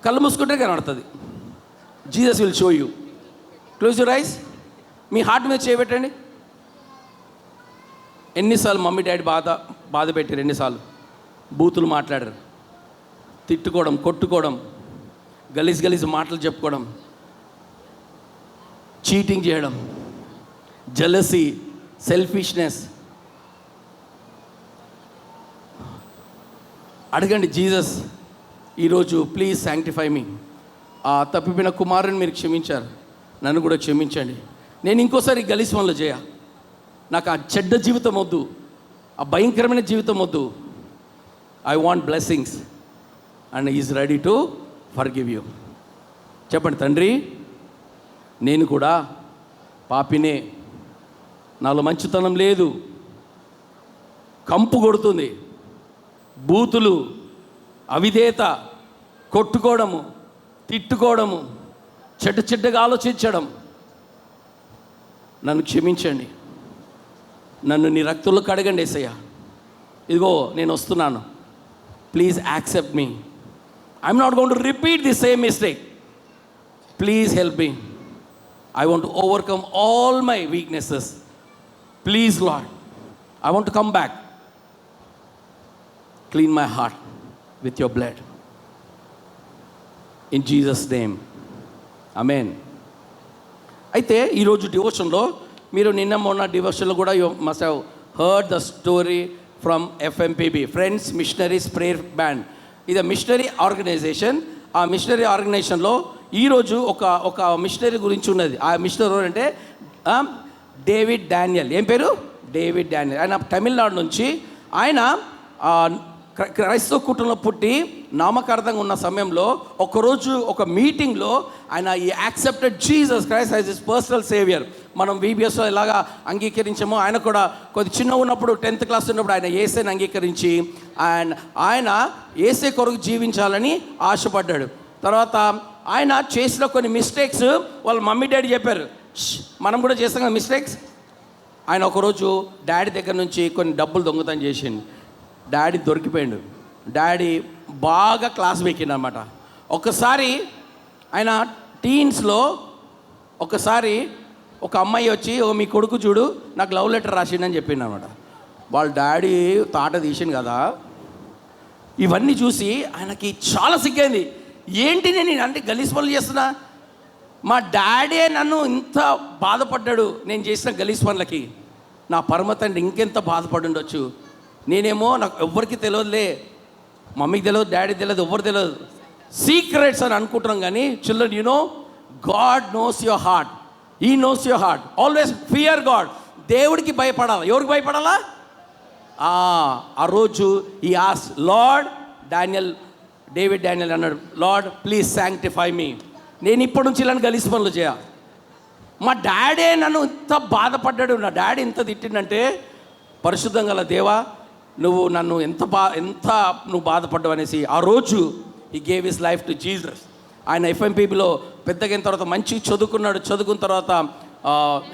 D: కళ్ళు మూసుకుంటే కనబడుతుంది. Jesus will show you. Close your eyes, me heart మీద చేయబెట్టండి. ఎన్నిసార్లు మమ్మీ డాడీ బాధ పెట్టారు, ఎన్నిసార్లు బూతులు మాట్లాడారు, తిట్టుకోవడం, కొట్టుకోవడం, గలీజ్ మాటలు చెప్పుకోవడం, చీటింగ్ చేయడం, జెలసీ, సెల్ఫిష్నెస్. అడగండి జీసస్ ఈరోజు, ప్లీజ్ శాంక్టిఫై మీ. ఆ తప్పిపోయిన కుమారుని మీరు క్షమించారు, నన్ను కూడా క్షమించండి. నేను ఇంకోసారి గలీజ్ పనులు చేయ, నాకు ఆ చెడ్డ జీవితం వద్దు, ఆ భయంకరమైన జీవితం వద్దు. I want blessings and is ready to forgive you. చెప్పండి, తండ్రి నేను కూడా పాపినే, నాలో మంచితనం లేదు, కంపు కొడుతుంది, బూతులు, అవిధేయత, కొట్టుకోవడము, తిట్టుకోవడము, చెడ్డగా ఆలోచించడం. నన్ను క్షమించండి, నన్ను నీ రక్తంలో కడగండి యేసయ్యా, ఇదిగో నేను వస్తున్నాను, please accept me, I'm not going to repeat the same mistake, please help me, I want to overcome all my weaknesses, please Lord, I want to come back, clean my heart with your blood, in Jesus name, amen. అయితే ఈరోజు డివోషన్లో మీరు నిన్న మొన్న డివోషన్లో కూడా you must have heard the story from FMPB, friends missionaries prayer band. ఇది missionary organisation. ఆ మిషనరీ ఆర్గనైజేషన్లో ఈరోజు ఒక మిషనరీ గురించి ఉన్నది. ఆ మిషనరీ అంటే డేవిడ్ డానియల్. ఏం పేరు? David Daniel. ఆయన తమిళనాడు నుంచి. ఆయన క్రైస్తవ కుటుంబంలో పుట్టి నామకార్థంగా ఉన్న సమయంలో ఒకరోజు ఒక మీటింగ్లో ఆయన ఈ accepted Jesus Christ as his personal saviour. మనం VBSలో ఎలాగా అంగీకరించామో ఆయన కూడా కొద్ది చిన్న ఉన్నప్పుడు 10th క్లాస్ ఉన్నప్పుడు ఆయన యేసేని అంగీకరించి అండ్ ఆయన యేసే కొరకు జీవించాలని ఆశపడ్డాడు. తర్వాత ఆయన చేసిన కొన్ని మిస్టేక్స్ వాళ్ళ మమ్మీ డాడీ చెప్పారు, మనం కూడా చేస్తాం కదా మిస్టేక్స్. ఆయన ఒకరోజు డాడీ దగ్గర నుంచి కొన్ని డబ్బులు దొంగతనం చేసిండు. డాడీ దొరికిపోయాడు. డాడీ బాగా క్లాస్ మెక్కిండు అనమాట. ఒకసారి ఆయన టీన్స్లో ఒకసారి ఒక అమ్మాయి వచ్చి, ఓ మీ కొడుకు చూడు నాకు లవ్ లెటర్ రాసిండని చెప్పిండు అనమాట. వాళ్ళ డాడీ తాట తీసిండు కదా. ఇవన్నీ చూసి ఆయనకి చాలా సిగ్గైంది. ఏంటి నేను అంటే గలీజ్ పనులు చేస్తున్నా, మా డాడీ నన్ను ఇంత బాధపడ్డాడు నేను చేసిన గలీజ్ పనులకి, నా పరమ తండ్రి ఇంకెంత బాధపడి ఉండొచ్చు. నేనేమో నాకు ఎవ్వరికి తెలియదులే, మమ్మీకి తెలియదు, డాడీ తెలియదు, ఎవ్వరు తెలియదు, సీక్రెట్స్ అని అనుకుంటున్నాం. కానీ children, you know God knows your heart, he knows your heart. Always fear God. దేవుడికి భయపడాలి. ఎవరికి భయపడాలా? ఆ రోజు ఈ ఆస్ లార్డ్ డానియల్, డేవిడ్ డానియల్ అన్నాడు, లార్డ్ ప్లీజ్ శాంక్టిఫై మీ, నేను ఇప్పటి నుంచి ఇలాంటి గలీజ్ పనులు చేయ. మా డాడీ నన్ను ఇంత బాధపడ్డాడు, నా డాడీ ఇంత తిట్టిండంటే, పరిశుద్ధం గల దేవా నువ్వు నన్ను ఎంత నువ్వు బాధపడ్డావు అనేసి ఆ రోజు ఈ gave his life to Jesus. ఆయన FMPBలో పెద్దగా అయిన తర్వాత మంచిగా చదువుకున్నాడు. చదువుకున్న తర్వాత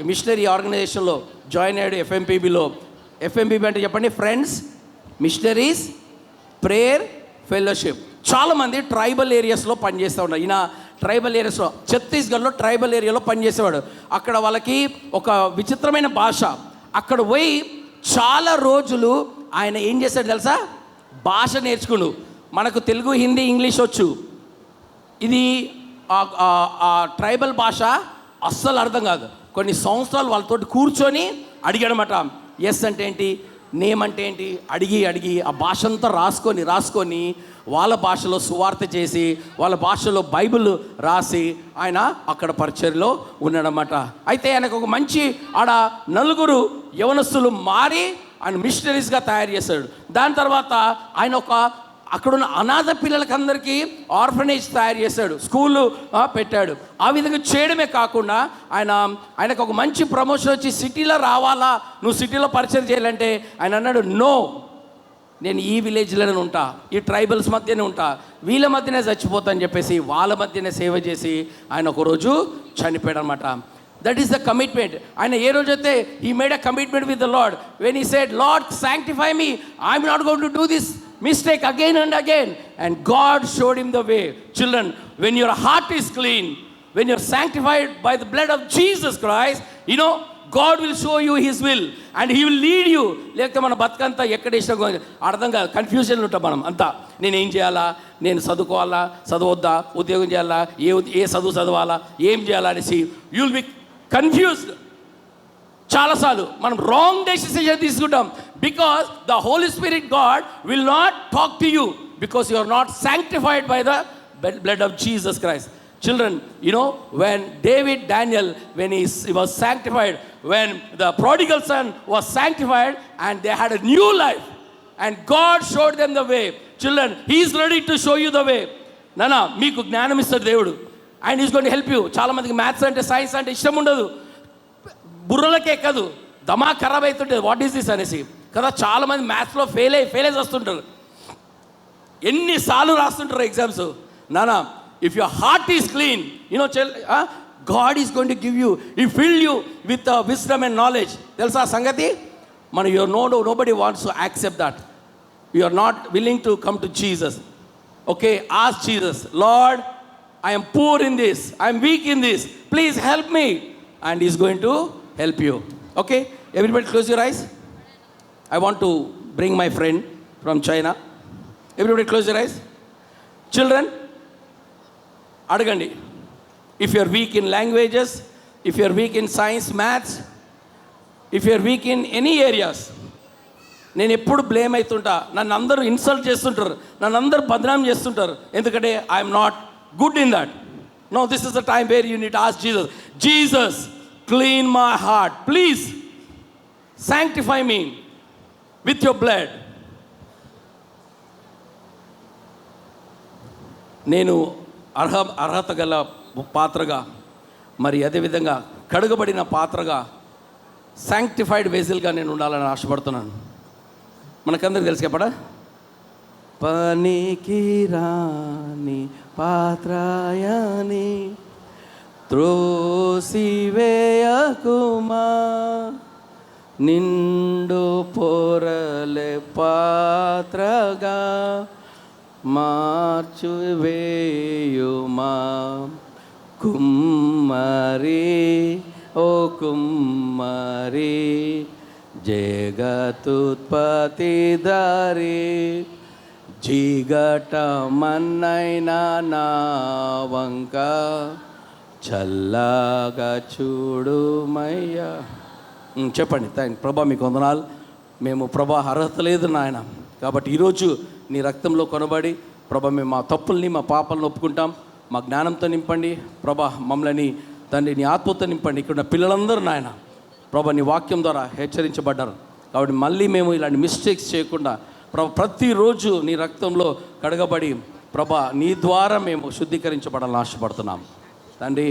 D: మిషనరీ ఆర్గనైజేషన్లో జాయిన్ అయ్యాడు. FMPBలో. FMPB అంటే చెప్పండి, ఫ్రెండ్స్ మిషనరీస్ ప్రేయర్ ఫెలోషిప్. చాలామంది ట్రైబల్ ఏరియాస్లో పనిచేస్తూ ఉన్నారు. ఈయన ట్రైబల్ ఏరియాస్లో, ఛత్తీస్గఢ్లో ట్రైబల్ ఏరియాలో పనిచేసేవాడు. అక్కడ వాళ్ళకి ఒక విచిత్రమైన భాష. అక్కడ పోయి చాలా రోజులు ఆయన ఏం చేశాడు తెలుసా? భాష నేర్చుకున్నాడు. మనకు తెలుగు, హిందీ, ఇంగ్లీష్ వచ్చు. ఇది ఆ ట్రైబల్ భాష అస్సలు అర్థం కాదు. కొన్ని సంవత్సరాలు వాళ్ళతోటి కూర్చొని అడిగాడనమాట. ఎస్ అంటే ఏంటి, నేమ్ అంటే ఏంటి అడిగి ఆ భాష అంతా రాసుకొని వాళ్ళ భాషలో సువార్త చేసి వాళ్ళ భాషలో బైబిల్ రాసి ఆయన అక్కడ పరిచర్యలో ఉన్నాడన్నమాట. అయితే ఆయనకు ఒక మంచి ఆడ నలుగురు యవనస్తులు మారి ఆయన మిషనరీస్గా తయారు చేశాడు. దాని తర్వాత ఆయన అక్కడున్న అనాథ పిల్లలకందరికీ ఆర్ఫనేజ్ తయారు చేశాడు, స్కూలు పెట్టాడు. ఆ విధంగా చేయడమే కాకుండా ఆయనకు ఒక మంచి ప్రమోషన్ వచ్చి సిటీలో రావాలా, నువ్వు సిటీలో పరిచయం చేయాలంటే ఆయన అన్నాడు, నో, నేను ఈ విలేజ్లోనే ఉంటా, ఈ ట్రైబల్స్ మధ్యనే ఉంటా, వీళ్ళ మధ్యనే చచ్చిపోతా అని చెప్పేసి వాళ్ళ మధ్యనే సేవ చేసి ఆయన ఒకరోజు చనిపోయాడు అనమాట. That is the commitment. ఆయన ఏ రోజైతే he made a commitment with the lord, when he said lord sanctify me, I'm not going to do this mistake again and again, and God showed him the way. Children, when your heart is clean, when you're sanctified by the blood of Jesus Christ, you know God will show you his will and he will lead you. లేకపోతే మన బతుకంతా ఎక్కడ ఇష్టం అర్థం కాదు, కన్ఫ్యూజన్లో ఉంటాం మనం అంతా. నేను ఏం చేయాలా, నేను చదువుకోవాలా, చదవద్దా, ఉద్యోగం చేయాలా, ఏ చదవాలా, ఏం చేయాలా అనేసి యూ విల్ బి కన్ఫ్యూజ్డ్. చాలాసార్లు మనం రాంగ్ డెసిషన్ తీసుకుంటాం. Because the holy spirit God will not talk to you because you are not sanctified by the blood of Jesus Christ. Children, you know, when David Daniel, when he was sanctified, when the prodigal son was sanctified and they had a new life and God showed them the way. Children, he is ready to show you the way. Nana, meeku జ్ఞానం ఇస్తాడు దేవుడు, and he is going to help you. చాలా మందికి maths అంటే science అంటే ఇష్టం ఉండదు, బుర్రలకే ఎక్కదు, దమా ఖరాబ్ అవుతుంటుంది, వాట్ ఈస్ దిస్ అనేసి. కదా. చాలామంది మ్యాథ్స్లో ఫెయిల్ అయ్యి వస్తుంటారు, ఎన్నిసార్లు రాస్తుంటారు ఎగ్జామ్స్. నానా, if your heart is clean, God is going to give you, he fill you with wisdom and knowledge. తెలుసా ఆ సంగతి? మన your nobody wants to accept that. You are not willing to come to Jesus. Okay, ask Jesus, Lord, I am poor in this, I am weak in this, please help me, and he is going to help you. Okay, everybody close your eyes. I want to bring my friend from China. Everybody close your eyes. Children, adagandi, if you are weak in languages, if you are weak in science, maths, if you are weak in any areas, నేను ఎప్పుడు blame అవుతుంటా, నన్ను అందరూ insult చేస్తుంటారు, నన్ను అందరూ బదనాం చేస్తుంటారు, ఎందుకంటే I'm not good in that. No, this is the time where you need to ask Jesus, Jesus, clean my heart, please sanctify me with your blood. నేను అర్హత గల పాత్రగా, మరి అదేవిధంగా కడుగబడిన పాత్రగా, శాంక్టిఫైడ్ వెజిల్గా నేను ఉండాలని ఆశపడుతున్నాను. మనకందరికి తెలుసు చెప్పడా, పనికి రాని పాత్రయాని త్రోసివేయకుమా, నిండు పొరలే పాత్రగా మార్చువేయుమా. కుమ్మరి ఓ కుమ్మరి, జగతుత్పత్తి దారి, జీగట మన్నైనా నా వంక చల్లగా చూడుమయ్యా. చెప్పండి. ప్రభా మీకు వందనాలు. మేము ప్రభా అర్హత లేదు నాయన, కాబట్టి ఈరోజు నీ రక్తంలో కొనబడి ప్రభా మేము మా తప్పుల్ని మా పాపాలను ఒప్పుకుంటాం. మా జ్ఞానంతో నింపండి ప్రభా, మమ్మల్ని తండ్రి నీ ఆత్మతో నింపండి. ఇక్కడ ఉన్న పిల్లలందరూ నాయన ప్రభా నీ వాక్యం ద్వారా హెచ్చరించబడ్డారు, కాబట్టి మళ్ళీ మేము ఇలాంటి మిస్టేక్స్ చేయకుండా ప్రభా ప్రతిరోజు నీ రక్తంలో కడగబడి ప్రభా నీ ద్వారా మేము శుద్ధీకరించబడాలని ఆశపడుతున్నాం. తండ్రి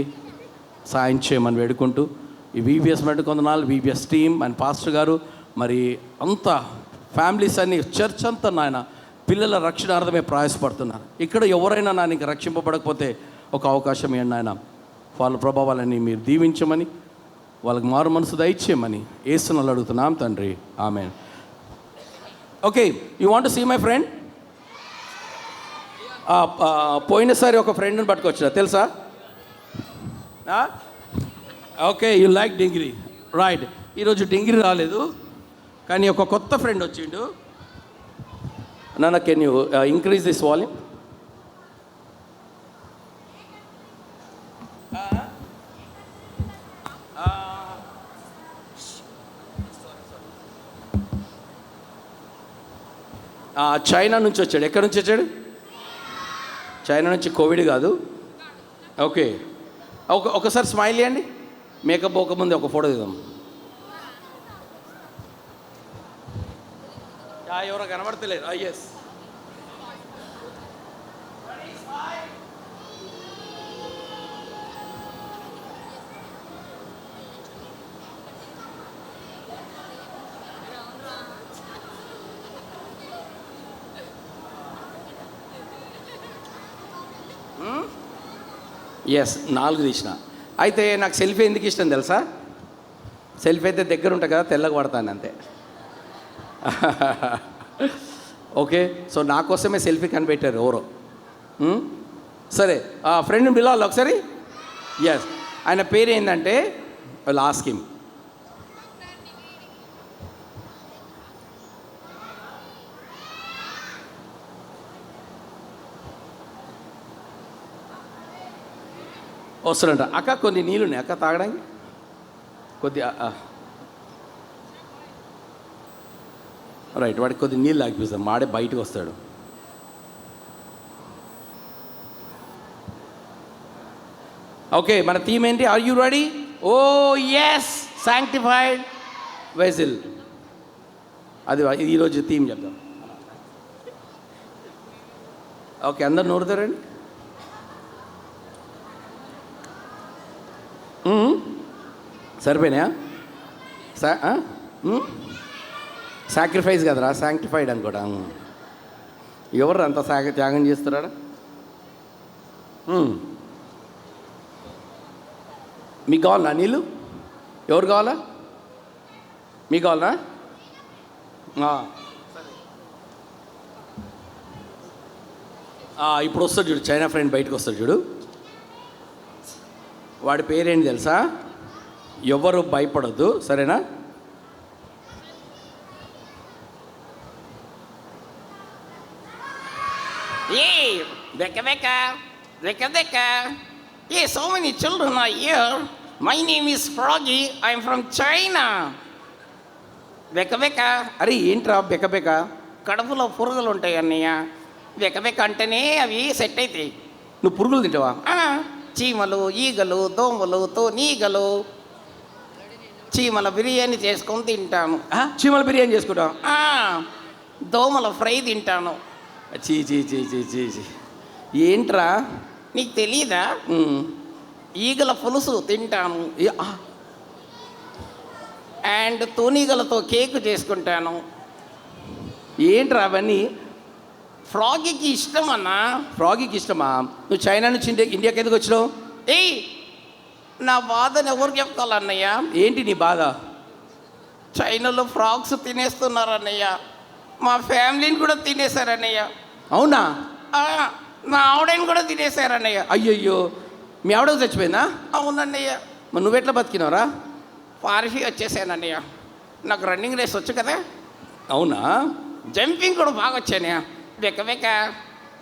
D: సాయం చేయమని వేడుకుంటూ ఈ వీబీఎస్ కొందనాలు, వీబీఎస్ టీమ్ అండ్ పాస్టర్ గారు, మరి అంతా ఫ్యామిలీస్ అన్ని చర్చ్ అంతా నాయన పిల్లల రక్షణార్థమే ప్రయాసపడుతున్నారు. ఇక్కడ ఎవరైనా నాయన ఇంకా రక్షింపబడకపోతే ఒక అవకాశం ఏంటి నాయన, వాళ్ళ ప్రభావాలని మీరు దీవించమని, వాళ్ళకి మారు మనసు దయచేయమని యేసుని అడుగుతున్నాం తండ్రి, amen. Okay, you want to see my friend? పోయినసారి ఒక ఫ్రెండ్ని పట్టుకొచ్చా తెలుసా? Okay, you like Dingiri, right. ఈరోజు డింగిరి రాలేదు, కానీ ఒక కొత్త ఫ్రెండ్ వచ్చిండు. నాన్న, can you increase this volume? China నుంచి వచ్చాడు. ఎక్కడి నుంచి వచ్చాడు? చైనా నుంచి. కోవిడ్ కాదు. ఓకే, ఒకసారి స్మైల్ ఇవ్వండి. మేకప్ పోకముందు ఒక ఫోటో దిద్దాం. ఎవరో కనబడతలేరు. ఎస్, ఎస్ 4 తీసిన. అయితే నాకు సెల్ఫీ ఎందుకు ఇష్టం తెలుసా? సెల్ఫీ అయితే దగ్గర ఉంటా కదా, తెల్లగా పడతాను అంతే. ఓకే, సో నా కోసమే సెల్ఫీ కనిపెట్టారు ఎవరో. సరే, ఫ్రెండ్ని పిలవాలి ఒకసారి. ఎస్, ఆయన పేరు ఏంటంటే ఆస్క్ హిమ్. వస్తాడంట. అక్క కొన్ని నీళ్ళు ఉన్నాయి అక్క తాగడానికి, కొద్ది రైట్. వాడికి కొద్ది నీళ్ళు తాగిపిస్తాం, మాడే బయటకు వస్తాడు. ఓకే, మన థీమ్ ఏంటి? Are you ready? Oh yes, sanctified vessel. అది ఈరోజు థీమ్ చెప్దాం. ఓకే, అందరు నోరుతారండి. సరిపోయినాయా? సాక్రిఫైస్ కదరా, శాంక్టిఫైడ్ అని కూడా. ఎవరు అంత త్యాగం చేస్తున్నారా? మీకు కావాలా నీళ్ళు? ఎవరు కావాలా? మీకు కావాలా? ఇప్పుడు వస్తాడు చూడు, చైనా ఫ్రెండ్ బయటకు వస్తాడు చూడు. వాడి పేరేంటి తెలుసా? ఎవరు భయపడొద్దు, సరేనా?
C: Hey, Becca. Hey, so many children are here. My name is Froggy. I'm from China. Becca.
D: అరే ఏంట్రా బెక్క?
C: కడుపులో పురుగులు ఉంటాయి అన్నయ్య. బెక్క అంటేనే అవి సెట్ అవుతాయి.
D: నువ్వు పురుగులు తింటావా?
C: చీమలు, ఈగలు, దోమలు, తోనీగలు. చీమల బిర్యానీ చేసుకొని తింటాను.
D: చీమల బిర్యానీ చేసుకుంటాం.
C: దోమల ఫ్రై తింటాను.
D: చీ ఏంట్రా?
C: నీకు తెలీదా? ఈగల పులుసు తింటాను. అండ్ తూనీగలతో కేక్ చేసుకుంటాను.
D: ఏంట్రా అవన్నీ?
C: ఫ్రాగీకి ఇష్టం అన్నా.
D: ఫ్రాగీకి ఇష్టమా? నువ్వు చైనా నుంచి ఇండియాకి ఎందుకు వచ్చినావు?
C: నా బాధను ఎవరు చెప్తాలన్నయ్య?
D: ఏంటి నీ బాధ?
C: చైనాలో ఫ్రాగ్స్ తినేస్తున్నారన్నయ్య. మా ఫ్యామిలీని కూడా తినేశారన్నయ్య.
D: అవునా?
C: మా ఆవిడని కూడా తినేశారన్నయ్య.
D: అయ్యయ్యో, మీ ఆవిడకు చచ్చిపోయిందా?
C: అవునన్నయ్య.
D: మరి నువ్వెట్లా బతికినవరా?
C: పారిఫీ వచ్చేసానన్నయ్య. నాకు రన్నింగ్ రేస్ వచ్చు కదా.
D: అవునా?
C: జంపింగ్ కూడా బాగా వచ్చానయ్య. బెక్క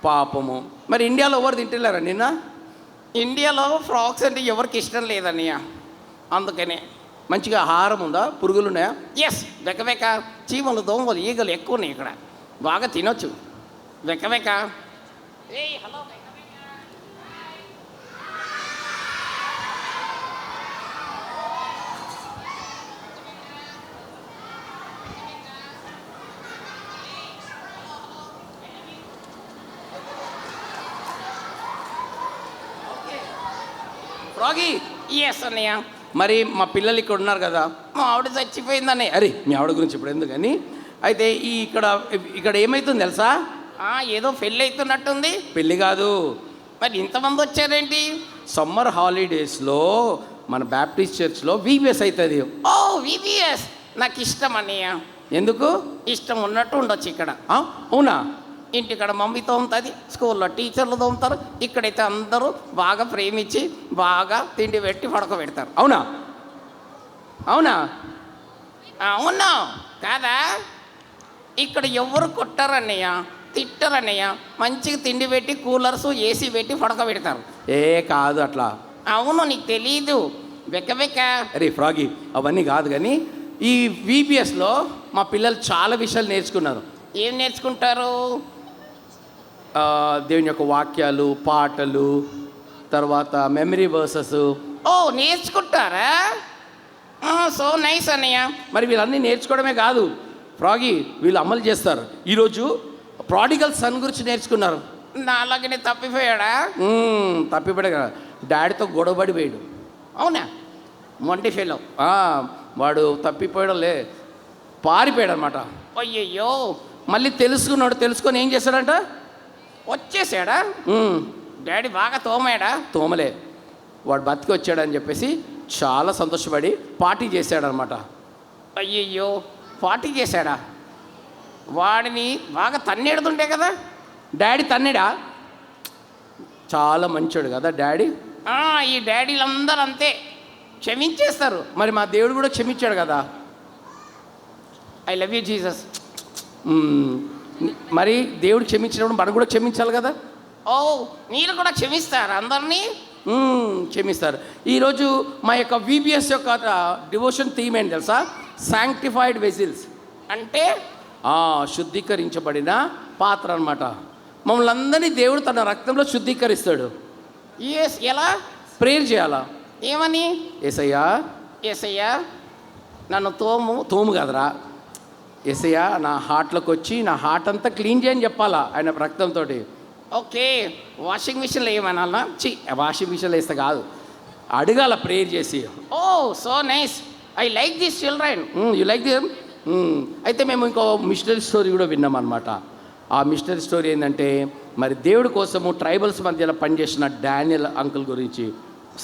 D: పాపము. మరి ఇండియాలో ఎవరు తింటలేరా నిన్న?
C: ఇండియాలో ఫ్రాగ్స్ అంటే ఎవరికి ఇష్టం లేదన్నయ్య. అందుకనే.
D: మంచిగా ఆహారం ఉందా? పురుగులు ఉన్నాయా?
C: ఎస్, బెక్క చీమలు, దోమలు, ఈగలు ఎక్కువ ఉన్నాయి ఇక్కడ. బాగా తినొచ్చు. బెక్క హలో.
D: ఫ్రాగీ.
C: ఎస్ అన్నయ్య.
D: మరి మా పిల్లలు ఇక్కడ ఉన్నారు కదా.
C: మా ఆవిడ చచ్చిపోయిందన్నయ్య.
D: అరే మీ ఆవిడ గురించి ఇప్పుడు ఎందుకు కానీ, అయితే ఇక్కడ ఏమవుతుంది తెలుసా?
C: ఏదో పెళ్ళి అవుతున్నట్టుంది.
D: పెళ్ళి కాదు.
C: మరి ఇంతమంది వచ్చారేంటి?
D: సమ్మర్ హాలిడేస్లో మన బ్యాప్టిస్ట్ చర్చ్లో VBS అవుతుంది.
C: VBS నాకు ఇష్టం అన్నయ్య.
D: ఎందుకు?
C: ఇష్టం ఉన్నట్టు ఉండొచ్చు ఇక్కడ.
D: అవునా?
C: ఇంటికాడ మమ్మీ తోముతుంది, స్కూల్లో టీచర్లు తోముతారు. ఇక్కడైతే అందరూ బాగా ప్రేమించి బాగా తిండి పెట్టి పడుకోబెడతారు.
D: అవునా?
C: అవునా కాదా? ఇక్కడ ఎవరు కొట్టారన్నయ్య, తిట్టరన్నయ్య. మంచిగా తిండి పెట్టి కూలర్స్, AC పెట్టి పడుకోబెడతారు.
D: కాదు అట్లా.
C: అవును, నీకు తెలీదు. బెక్క
D: అరే ఫ్రాగీ, అవన్నీ కాదు కానీ ఈ VBSలో మా పిల్లలు చాలా విషయాలు నేర్చుకున్నారు.
C: ఏం నేర్చుకుంటారు?
D: దేవుని యొక్క వాక్యాలు, పాటలు, తర్వాత మెమరీ వర్సెస్.
C: నేర్చుకుంటారా? సో నైస్ అన్నయ్య.
D: మరి వీళ్ళన్నీ నేర్చుకోవడమే కాదు ఫ్రాగీ, వీళ్ళు అమలు చేస్తారు. ఈరోజు ప్రాడిగల్ సన్ గురించి నేర్చుకున్నారు.
C: నా అలాగనే తప్పిపోయాడా?
D: తప్పిపోయాడు, డాడీతో గొడవపడిపోయాడు.
C: అవునా? మొండి ఫెలో.
D: వాడు తప్పిపోయాడులే, పారిపోయాడు అనమాట.
C: అయ్యయ్యో.
D: మళ్ళీ తెలుసుకొని ఏం చేశాడంట?
C: వచ్చేసాడా? డాడీ బాగా తోమాడా?
D: తోమలే, వాడు బతికి వచ్చాడని చెప్పేసి చాలా సంతోషపడి పార్టీ చేశాడనమాట.
C: అయ్యయ్యో, పార్టీ చేశాడా? వాడిని బాగా తన్నేడుతుంటే కదా.
D: డాడీ తన్నేడా? చాలా మంచోడు కదా డాడీ.
C: ఈ డాడీలందరూ అంతే, క్షమించేస్తారు.
D: మరి మా దేవుడు కూడా క్షమించాడు కదా.
C: I love you Jesus.
D: మరి దేవుడు క్షమించినప్పుడు మనం కూడా క్షమించాలి కదా.
C: మీరు కూడా క్షమిస్తారు అందరినీ?
D: క్షమిస్తారు. ఈరోజు మా యొక్క VBS యొక్క డివోషన్ థీమ్ ఏంటి తెలుసా? Sanctified vessels.
C: అంటే
D: శుద్ధీకరించబడిన పాత్ర అనమాట. మమ్మల్ని అందరినీ దేవుడు తన రక్తంలో శుద్ధీకరిస్తాడు.
C: ఎలా?
D: ప్రేయర్ చేయాలా?
C: ఏమని?
D: యేసయ్యా నన్ను తోము కదరా, యేసయ్యా నా హార్ట్లోకి వచ్చి నా హార్ట్ అంతా క్లీన్ చేయని చెప్పాలా ఆయన రక్తంతో.
C: ఓకే, వాషింగ్ మిషన్లో ఏమనాలా?
D: వాషింగ్ మిషన్లో వేస్తే కాదు, అడగాల ప్రేయర్ చేసి.
C: So nice. I like this children.
D: You like them? అయితే మేము ఇంకో మిషనరీ స్టోరీ కూడా విన్నాం అనమాట. ఆ మిషనరీ స్టోరీ ఏంటంటే మరి దేవుడి కోసము ట్రైబల్స్ మధ్యలో పనిచేసిన డానియల్ అంకుల్ గురించి.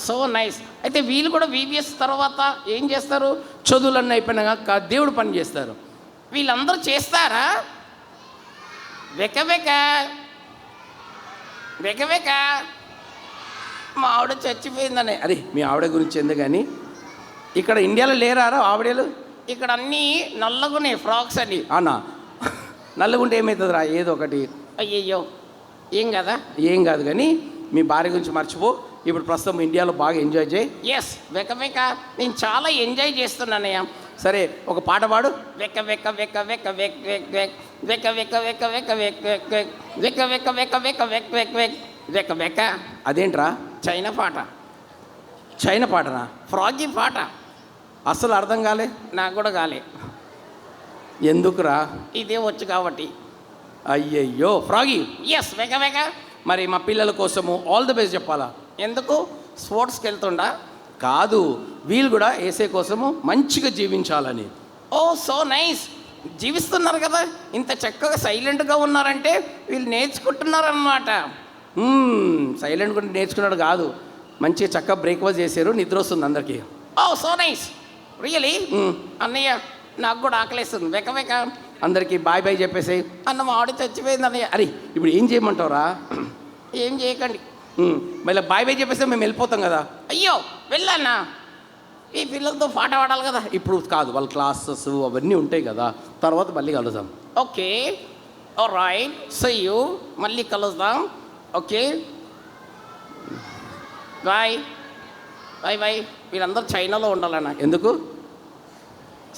C: So nice. అయితే వీళ్ళు కూడా VBS తర్వాత ఏం చేస్తారు?
D: చదువులన్నీ అయిపోయినాక దేవుడు పని చేస్తారు.
C: వీళ్ళందరూ చేస్తారా? వెక మా ఆవిడ చచ్చిపోయిందనే.
D: అరే మీ ఆవిడ గురించి ఎందుకు కానీ, ఇక్కడ ఇండియాలో లేరారా ఆవిడలు?
C: ఇక్కడ అన్నీ నల్లగున్నాయి ఫ్రాక్స్ అన్ని.
D: అన్నా నల్లగుంటే ఏమవుతుందిరా? ఏదో ఒకటి.
C: అయ్యయ్యో, ఏం కదా.
D: ఏం కాదు కానీ మీ భార్య గురించి మర్చిపో. ఇప్పుడు ప్రస్తుతం ఇండియాలో బాగా ఎంజాయ్ చేయి.
C: ఎస్, వెక నేను చాలా ఎంజాయ్ చేస్తున్నానయ్యా.
D: సరే ఒక పాట పాడు.
C: వెక వెక వెక వెక వెక్ వెక్ వెక్ వెక వెక వెక వెక వెక్ వెక్ వెక్ వెక వెక వెక వెక వెక్ వెక్ వెక్ వెక వెక.
D: అదేంట్రా?
C: చైనా పాట,
D: చైనా పాటనా?
C: ఫ్రాగీ పాట.
D: అస్సలు అర్థం కాలే.
C: నాకు కూడా కాలే,
D: ఎందుకురా?
C: ఇదే వచ్చు కాబట్టి.
D: అయ్యయ్యో ఫ్రాగీ.
C: ఎస్, వెక
D: మరి మా పిల్లల కోసము ఆల్ ది బెస్ట్ చెప్పాలా?
C: ఎందుకు? స్పోర్ట్స్కి వెళ్తుండా?
D: కాదు, వీళ్ళు కూడా ఏసే కోసము మంచిగా జీవించాలని.
C: ఓ సో నైస్. జీవిస్తున్నారు కదా, ఇంత చక్కగా సైలెంట్గా ఉన్నారంటే వీళ్ళు నేర్చుకుంటున్నారన్నమాట.
D: సైలెంట్ కూడా నేర్చుకున్నాడు కాదు, మంచిగా చక్కగా బ్రేక్ఫాస్ట్ చేశారు, నిద్ర వస్తుంది అందరికీ.
C: ఓ సో నైస్, రియలీ. అన్నయ్య నాకు కూడా ఆకలేస్తుంది. వెక
D: అందరికీ బాయ్ బాయ్ చెప్పేసి.
C: అన్న మా ఆవిడ చచ్చిపోయింది అన్నయ్య.
D: అరే ఇప్పుడు ఏం చేయమంటావురా?
C: ఏం చేయకండి.
D: మళ్ళీ బాయ్ బాయ్ చెప్పేస్తే మేము వెళ్ళిపోతాం కదా.
C: అయ్యో వెళ్ళానా? ఈ పిల్లలతో పాట పాడాలి కదా.
D: ఇప్పుడు కాదు, వాళ్ళ క్లాసెస్ అవన్నీ ఉంటాయి కదా, తర్వాత మళ్ళీ కలుద్దాం.
C: Okay, alright, see you. మళ్ళీ కలుద్దాం. Okay, bye bye. వీళ్ళందరూ చైనాలో ఉండాలన్న.
D: ఎందుకు?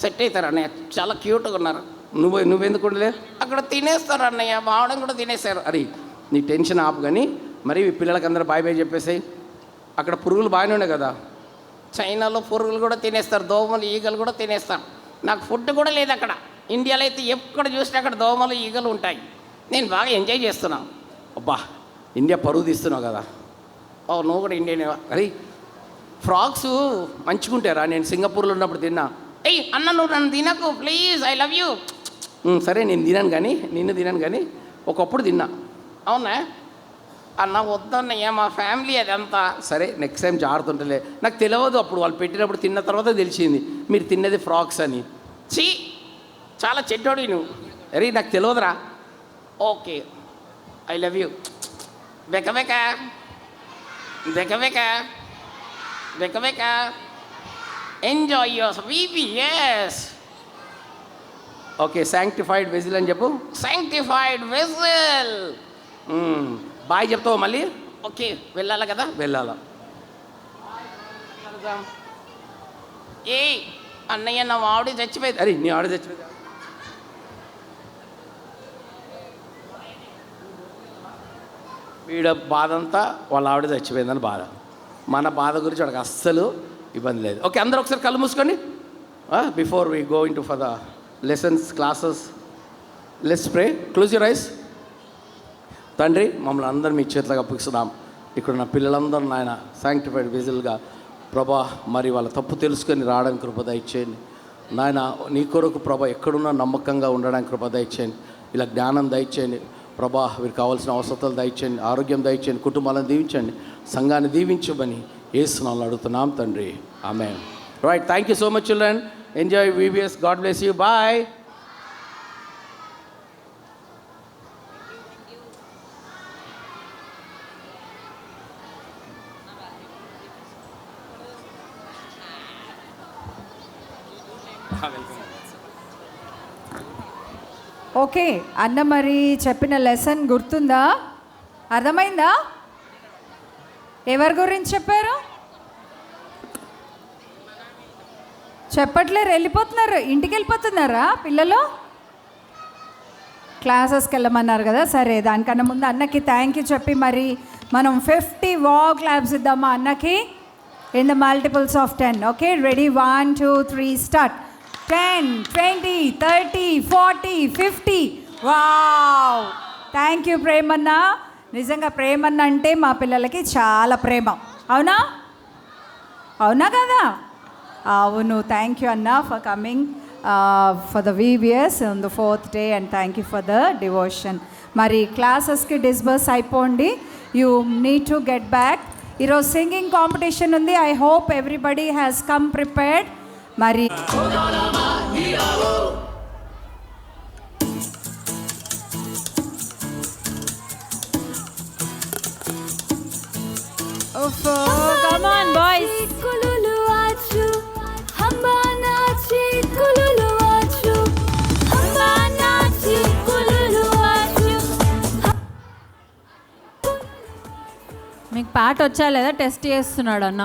C: సెట్ అవుతారు అన్నయ్య, చాలా క్యూట్గా ఉన్నారు.
D: నువ్వెందుకు ఉండలే?
C: అక్కడ తినేస్తారు అన్నయ్య, మావడం కూడా తినేశారు.
D: అరే నీ టెన్షన్ ఆపు కానీ మరి పిల్లలకి అందరూ బాయ్ బాయ్ చెప్పేసాయి. అక్కడ పురుగులు బాగానే ఉన్నాయి కదా.
C: చైనాలో పురుగులు కూడా తినేస్తారు, దోమలు ఈగలు కూడా తినేస్తారు. నాకు ఫుడ్ కూడా లేదు అక్కడ. ఇండియాలో అయితే ఎక్కడ చూసినా అక్కడ దోమలు ఈగలు ఉంటాయి. నేను బాగా ఎంజాయ్ చేస్తున్నాను.
D: అబ్బా ఇండియా పరుగు తీస్తున్నావు కదా.
C: ఓ నువ్వు కూడా ఇండియన్.
D: అరే ఫ్రాక్స్ మంచిగుంటారా? నేను సింగపూర్లో ఉన్నప్పుడు తిన్నా.
C: ఏయ్ అన్న, నువ్వు నన్ను తినకు ప్లీజ్, ఐ లవ్ యూ.
D: సరే నేను నిన్ను తినాను కానీ ఒకప్పుడు తిన్నా.
C: అవునా అన్న? వద్దన్నయ్య, మా ఫ్యామిలీ అదంతా.
D: సరే నెక్స్ట్ టైం జాగ్రత్త. నాకు తెలియదు అప్పుడు, వాళ్ళు పెట్టినప్పుడు తిన్న తర్వాత తెలిసింది మీరు తిన్నది ఫ్రాక్స్ అని.
C: చీ, చాలా చెడ్డోడి నువ్వు.
D: అరే నాకు తెలియదురా.
C: Okay, I love you. వెక enjoy your VBS.
D: Okay, sanctified vessel అని చెప్పు.
C: Sanctified vessel.
D: బాయ్ చెప్తావు మళ్ళీ?
C: ఓకే, వెళ్ళాలి కదా.
D: వెళ్ళాలా?
C: ఏ అన్నయ్య, నా ఆవిడ చచ్చిపోయింది.
D: అరే నీ ఆవిడ చచ్చిపోయింది. వీడ బాధ అంతా వాళ్ళ ఆవిడ చచ్చిపోయిందని బాధ. మన బాధ గురించి వాడికి అస్సలు ఇబ్బంది లేదు. ఓకే, అందరూ ఒకసారి కళ్ళు మూసుకొని before we go in to for the lessons classes let's pray. Close your eyes. తండ్రి, మమ్మల్ని అందరం మీ చేతులకు అప్పగిస్తున్నాం. ఇక్కడ నా పిల్లలందరూ నాయన శాంక్టిఫైడ్ విజిల్గా ప్రభా మరి వాళ్ళ తప్పు తెలుసుకొని రావడానికి కృప దయచేయండి నాయన. నీ కొరకు ప్రభా ఎక్కడున్నా నమ్మకంగా ఉండడానికి కృప దయచేయండి. ఇలా జ్ఞానం దయచేయండి ప్రభా. వీరికి కావాల్సిన అవసరాలు దయచేయండి, ఆరోగ్యం దయచేయండి, కుటుంబాలను దీవించండి, సంఘాన్ని దీవించమని యేసు నామములో అడుగుతున్నాం తండ్రి, ఆమేన్. Right, thank you so much children. Enjoy VBS. God bless you. Bye.
A: Okay అన్న, మరి చెప్పిన లెసన్ గుర్తుందా? అర్థమైందా? ఎవరి గురించి చెప్పారు? చెప్పట్లేరు, వెళ్ళిపోతున్నారు, ఇంటికి వెళ్ళిపోతున్నారా పిల్లలు? క్లాసెస్కి వెళ్ళమన్నారు కదా. సరే, దానికన్నా ముందు అన్నకి థ్యాంక్ యూ చెప్పి మరి మనం 50 వావ్ క్లాప్స్ ఇద్దామా అన్నకి in the multiples of 10. Okay, ready? 1 2 3 start. 10 20 30 40 50. Wow, thank you ప్రేమన్న. నిజంగా ప్రేమన్న అంటే మా పిల్లలకి చాలా ప్రేమ. అవునా? అవునా కదా? అవును. థ్యాంక్ యూ అన్న for coming. for the VBS on the 4th day, and thank you for the devotion. మరి క్లాసెస్కి డిస్బర్స్ అయిపోండి. You need to get back. ఈరోజు సింగింగ్ కాంపిటీషన్ ఉంది. I hope everybody has come prepared. మరి
E: come on boys. మీకు పాట వచ్చా లేదా టెస్ట్ చేస్తున్నాడు అన్న.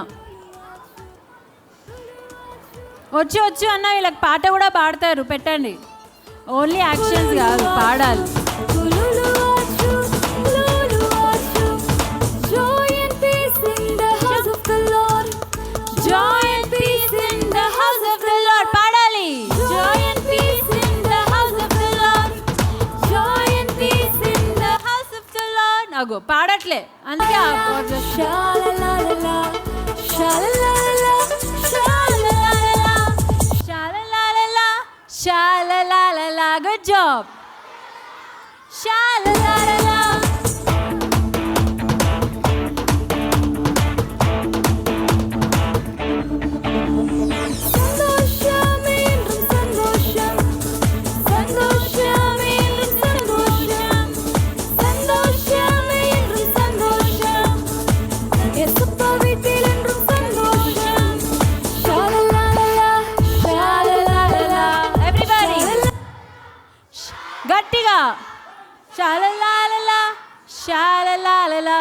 E: వచ్చు అన్న, వీళ్ళకి పాట కూడా పాడతారు, పెట్టండి. ఓన్లీ యాక్షన్స్ కాదు, పాడాలి. పాడాలి. అగో పాడట్లే, అందుకే గుడ్ జాబ్. గట్టిగా షాలలాలలా షాలలాలలా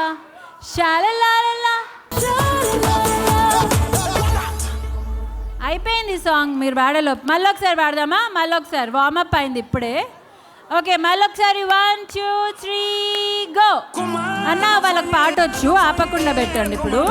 E: షాలలాలలా. అయిపోయింది సాంగ్, మీరు పాడలో. మళ్ళీ ఒకసారి పాడదామా? మళ్ళీ ఒకసారి వార్మప్ అయింది ఇప్పుడే. ఓకే, మళ్ళీ ఒకసారి 1 2 3 గో అన్న. వాళ్ళకి పాట వచ్చు, ఆపకుండా పెట్టండి ఇప్పుడు.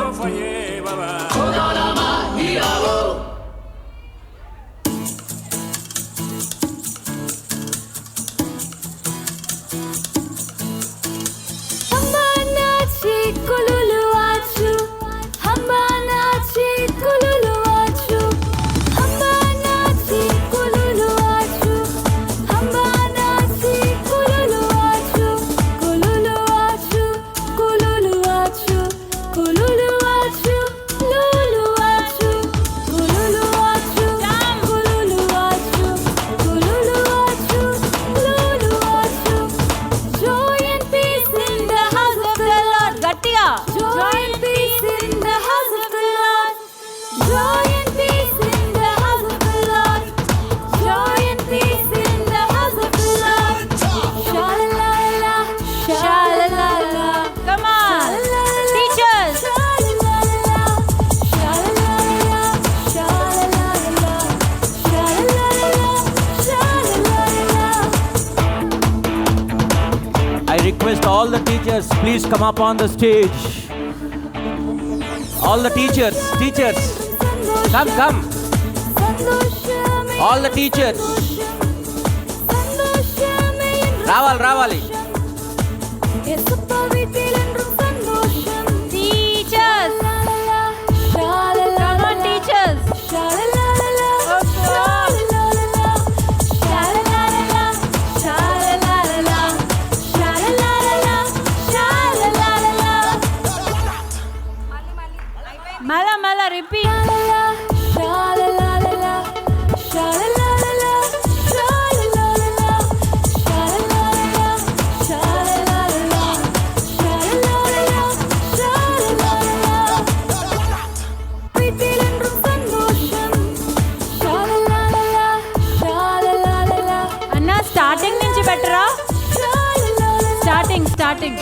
F: Request all the teachers, please come up on the stage. All the teachers, come. All the teachers. రావాలి.
E: Teachers. Come on teachers. మళ్ళా రిపీట్. అన్న స్టార్టింగ్ నుంచి పెట్టరా? స్టార్టింగ్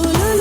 B: Kululu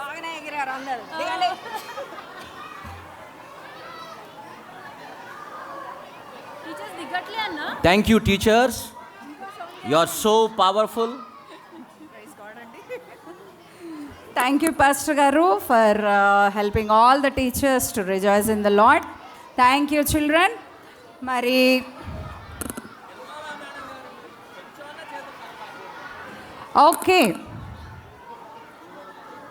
A: బాగానే ఎగిరారు అందరూ. దిగండి.
E: టీచర్స్ దిగట్లే అన్న.
F: Thank you, teachers. You are so powerful.
A: Thank you, Pastor Garu, for helping all the teachers to rejoice in the Lord. Thank you, children. Mari okay,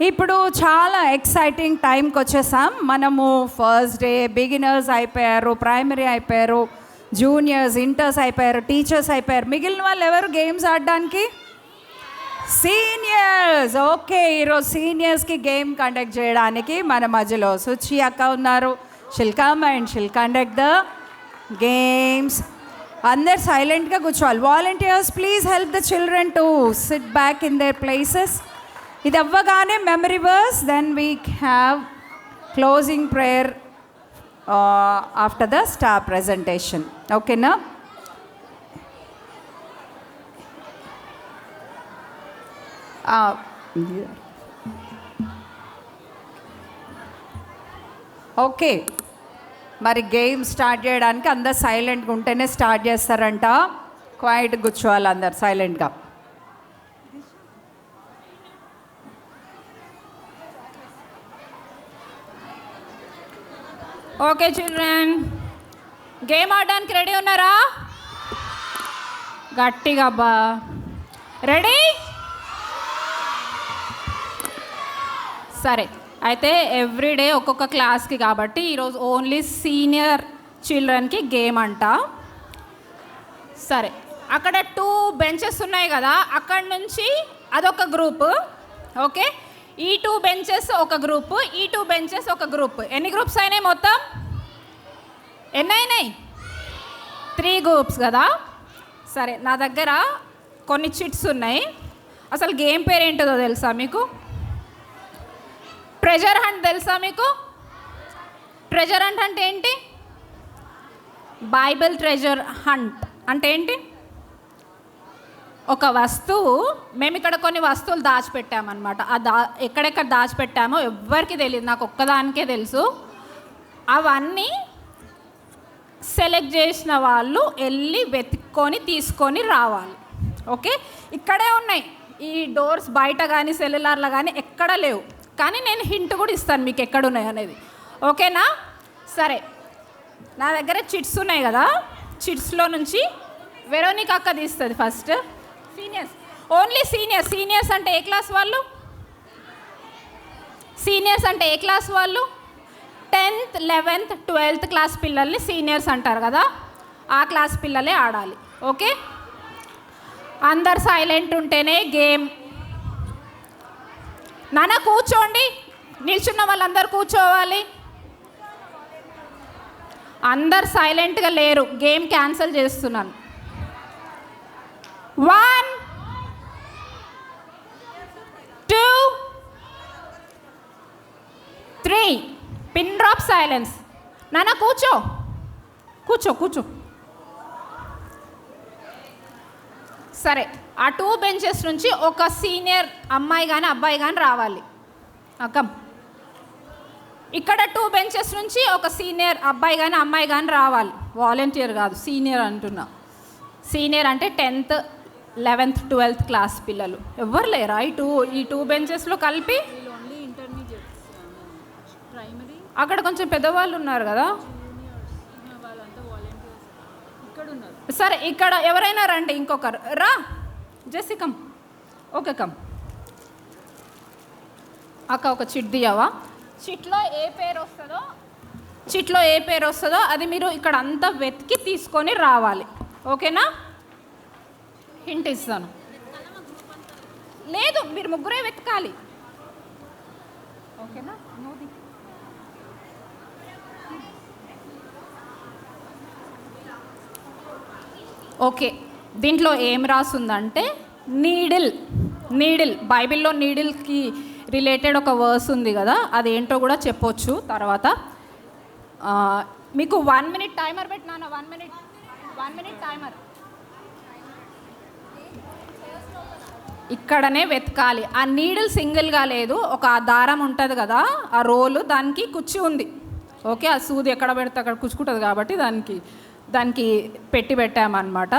A: ఇప్పుడు చాలా exciting టైంకి వచ్చేసాం. మనము ఫస్ట్ డే బిగినర్స్ అయిపోయారు, primary అయిపోయారు, juniors, ఇంటర్స్ అయిపోయారు, teachers అయిపోయారు. మిగిలిన వాళ్ళు ఎవరు గేమ్స్ ఆడడానికి? సీనియర్స్. ఓకే, ఈరోజు సీనియర్స్కి గేమ్ కండక్ట్ చేయడానికి మన మధ్యలో సుచి అక్క ఉన్నారు. She'll come and she'll conduct the games. అందరు సైలెంట్గా కూర్చోవాలి. Volunteers please help the children to sit back in their places. ఇది అవ్వగానే memory verse, then we have closing prayer after the star presentation. ఓకేనా? ఓకే, మరి గేమ్ స్టార్ట్ చేయడానికి అందరు సైలెంట్గా ఉంటేనే స్టార్ట్ చేస్తారంట. క్వైట్గా కూర్చోవాలి అందరు సైలెంట్గా.
E: ఓకే చిల్డ్రన్, గేమ్ ఆడడానికి రెడీ ఉన్నారా? గట్టిగా అబ్బా. రెడీ? సరే, అయితే ఎవ్రీడే ఒక్కొక్క క్లాస్కి కాబట్టి ఈరోజు ఓన్లీ సీనియర్ చిల్డ్రన్కి గేమ్ అంట. సరే, అక్కడ 2 బెంచెస్ ఉన్నాయి కదా, అక్కడ నుంచి అదొక గ్రూప్. ఓకే, ఈ 2 బెంచెస్ ఒక గ్రూప్, ఈ 2 బెంచెస్ ఒక గ్రూప్. ఎన్ని గ్రూప్స్ అయినాయి మొత్తం? ఎన్ని అయినాయి? 3 గ్రూప్స్ కదా. సరే, నా దగ్గర కొన్ని చిట్స్ ఉన్నాయి. అసలు గేమ్ పేరు ఏంటో తెలుసా మీకు? ట్రెజర్ హంట్ తెలుసా మీకు? ట్రెజర్ హంట్ అంటే ఏంటి? బైబిల్ ట్రెజర్ హంట్ అంటే ఏంటి? ఒక వస్తువు, మేము ఇక్కడ కొన్ని వస్తువులు దాచిపెట్టామన్నమాట. ఎక్కడెక్కడ దాచిపెట్టామో ఎవ్వరికి తెలియదు, నాకు ఒక్కదానికే తెలుసు. అవన్నీ సెలెక్ట్ చేసిన వాళ్ళు వెళ్ళి వెతుక్కొని తీసుకొని రావాలి. ఓకే, ఇక్కడే ఉన్నాయి. ఈ డోర్స్ బయట కానీ సెల్యులార్లో కానీ ఎక్కడ లేవు, కానీ నేను హింట్ కూడా ఇస్తాను మీకు ఎక్కడున్నాయి అనేది. ఓకేనా? సరే, నా దగ్గర చిట్స్ ఉన్నాయి కదా, చిట్స్లో నుంచి వెరోనికా అక్క తీస్తుంది first. Seniors, only seniors. Seniors అంటే ఏ క్లాస్ వాళ్ళు? సీనియర్స్ అంటే ఏ క్లాస్ వాళ్ళు? 10th, 11th, 12th క్లాస్ పిల్లల్ని సీనియర్స్ అంటారు కదా, ఆ క్లాస్ పిల్లలే ఆడాలి. ఓకే, అందరు సైలెంట్ ఉంటేనే గేమ్. నాన్న కూర్చోండి, నిల్చున్న వాళ్ళందరూ కూర్చోవాలి. అందరు సైలెంట్గా లేరు, గేమ్ క్యాన్సిల్ చేస్తున్నాను. 1 2 3 పిన్ డ్రాప్ సైలెన్స్. నాన్న కూర్చో కూర్చో కూర్చో. సరే, ఆ 2 బెంచెస్ నుంచి ఒక సీనియర్ అమ్మాయి కానీ అబ్బాయి కానీ రావాలి. కమ్. ఇక్కడ 2 బెంచెస్ నుంచి ఒక సీనియర్ అబ్బాయి కానీ అమ్మాయి కానీ రావాలి. వాలంటీర్ కాదు, సీనియర్ అంటున్నా. సీనియర్ అంటే 10th, 11th, 12th క్లాస్ పిల్లలు. ఎవరు లేరా ఈ 2 బెంచెస్లో కలిపి? అక్కడ కొంచెం పెద్దవాళ్ళు ఉన్నారు కదా. సరే, ఇక్కడ ఎవరైనా రండి, ఇంకొకరు రా. Jessie come. Okay, come. అక్క ఒక చిట్ దియావా? చిట్లో ఏ పేరు వస్తుందో అది మీరు ఇక్కడ అంతా వెతికి తీసుకొని రావాలి. ఓకేనా? హింట్ ఇస్తాను. లేదు, మీరు ముగ్గురే వెతకాలి. ఓకేనా? ఓకే, దీంట్లో ఏం రాసుందంటే నీడిల్. బైబిల్లో నీడిల్కి రిలేటెడ్ ఒక వర్స్ ఉంది కదా, అదేంటో కూడా చెప్పొచ్చు తర్వాత. మీకు 1 minute టైమర్ పెట్టినాను. 1 minute టైమర్.
A: ఇక్కడనే వెతకాలి. ఆ నీడిల్ సింగిల్గా లేదు, ఒక దారం ఉంటుంది కదా, ఆ రోలు దానికి కుచ్చి ఉంది. ఓకే, ఆ సూది ఎక్కడ పెడితే అక్కడ కుచ్చుకుంటుంది కాబట్టి దానికి పెట్టామన్నమాట.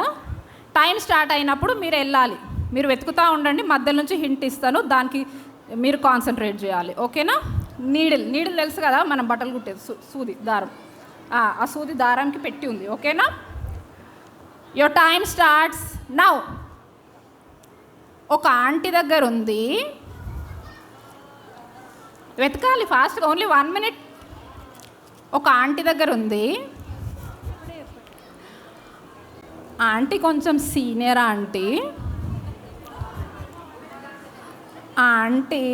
A: టైం స్టార్ట్ అయినప్పుడు మీరు వెళ్ళాలి, మీరు వెతుకుతూ ఉండండి, మధ్య నుంచి హింట్ ఇస్తాను, దానికి మీరు కాన్సన్ట్రేట్ చేయాలి. ఓకేనా? నీడిల్ తెలుసు కదా, మనం బట్టలు కుట్టేది సూది దారం, ఆ సూది దారానికి పెట్టి ఉంది. ఓకేనా? Your time starts now. ఒక ఆంటీ దగ్గర ఉంది, వెతకాలి ఫాస్ట్గా, ఓన్లీ 1 minute. ఒక ఆంటీ దగ్గర ఉంది, ఆంటీ కొంచెం సీనియర్ ఆంటీ. ఆంటీ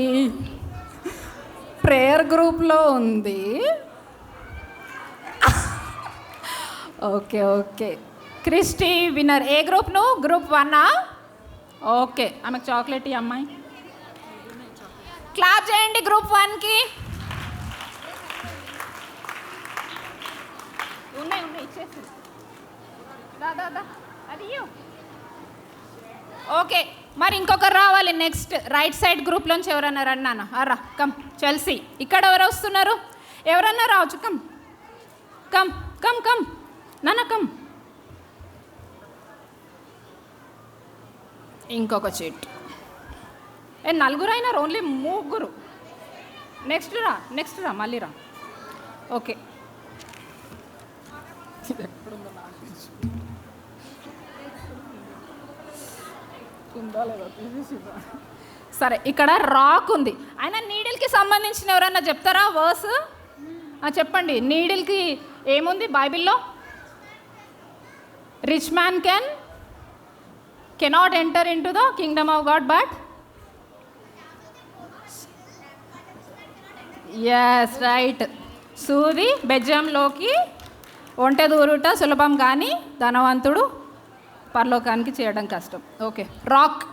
A: ప్రేయర్ గ్రూప్లో ఉంది. ఓకే. క్రిస్టి విన్నర్. ఏ గ్రూప్ నువ్వు? గ్రూప్ 1. ఓకే, ఆమెకు చాక్లెట్ ఈ అమ్మాయి. క్లాప్ చేయండి గ్రూప్ 1కి. ఉన్నాయి ఇచ్చేసి దా అది. ఓకే, మరి ఇంకొకరు రావాలి నెక్స్ట్. రైట్ సైడ్ గ్రూప్లోంచి ఎవరన్నా రన్నానా? అరా కమ్. చెల్సీ. ఇక్కడ ఎవరు వస్తున్నారు? ఎవరన్నా రావచ్చు. కమ్ కమ్ కమ్ కమ్ నాన్న కమ్. ఇంకొక చీట్. నలుగురు అయినారు, ఓన్లీ 3. నెక్స్ట్ రా మళ్ళీ రా. ఓకే, సరే, ఇక్కడ రాక్ ఉంది. అయినా నీడిల్కి సంబంధించిన ఎవరన్నా చెప్తారా వర్స్? చెప్పండి. నీడిల్కి ఏముంది బైబిల్లో? Rich man cannot enter in to the kingdom of God but yes right. సూది బెజ్జంలోకి ఒంటె దూరుట సులభం, కానీ ధనవంతుడు పరలోకానికి చేయడం కష్టం. ఓకే, రాక్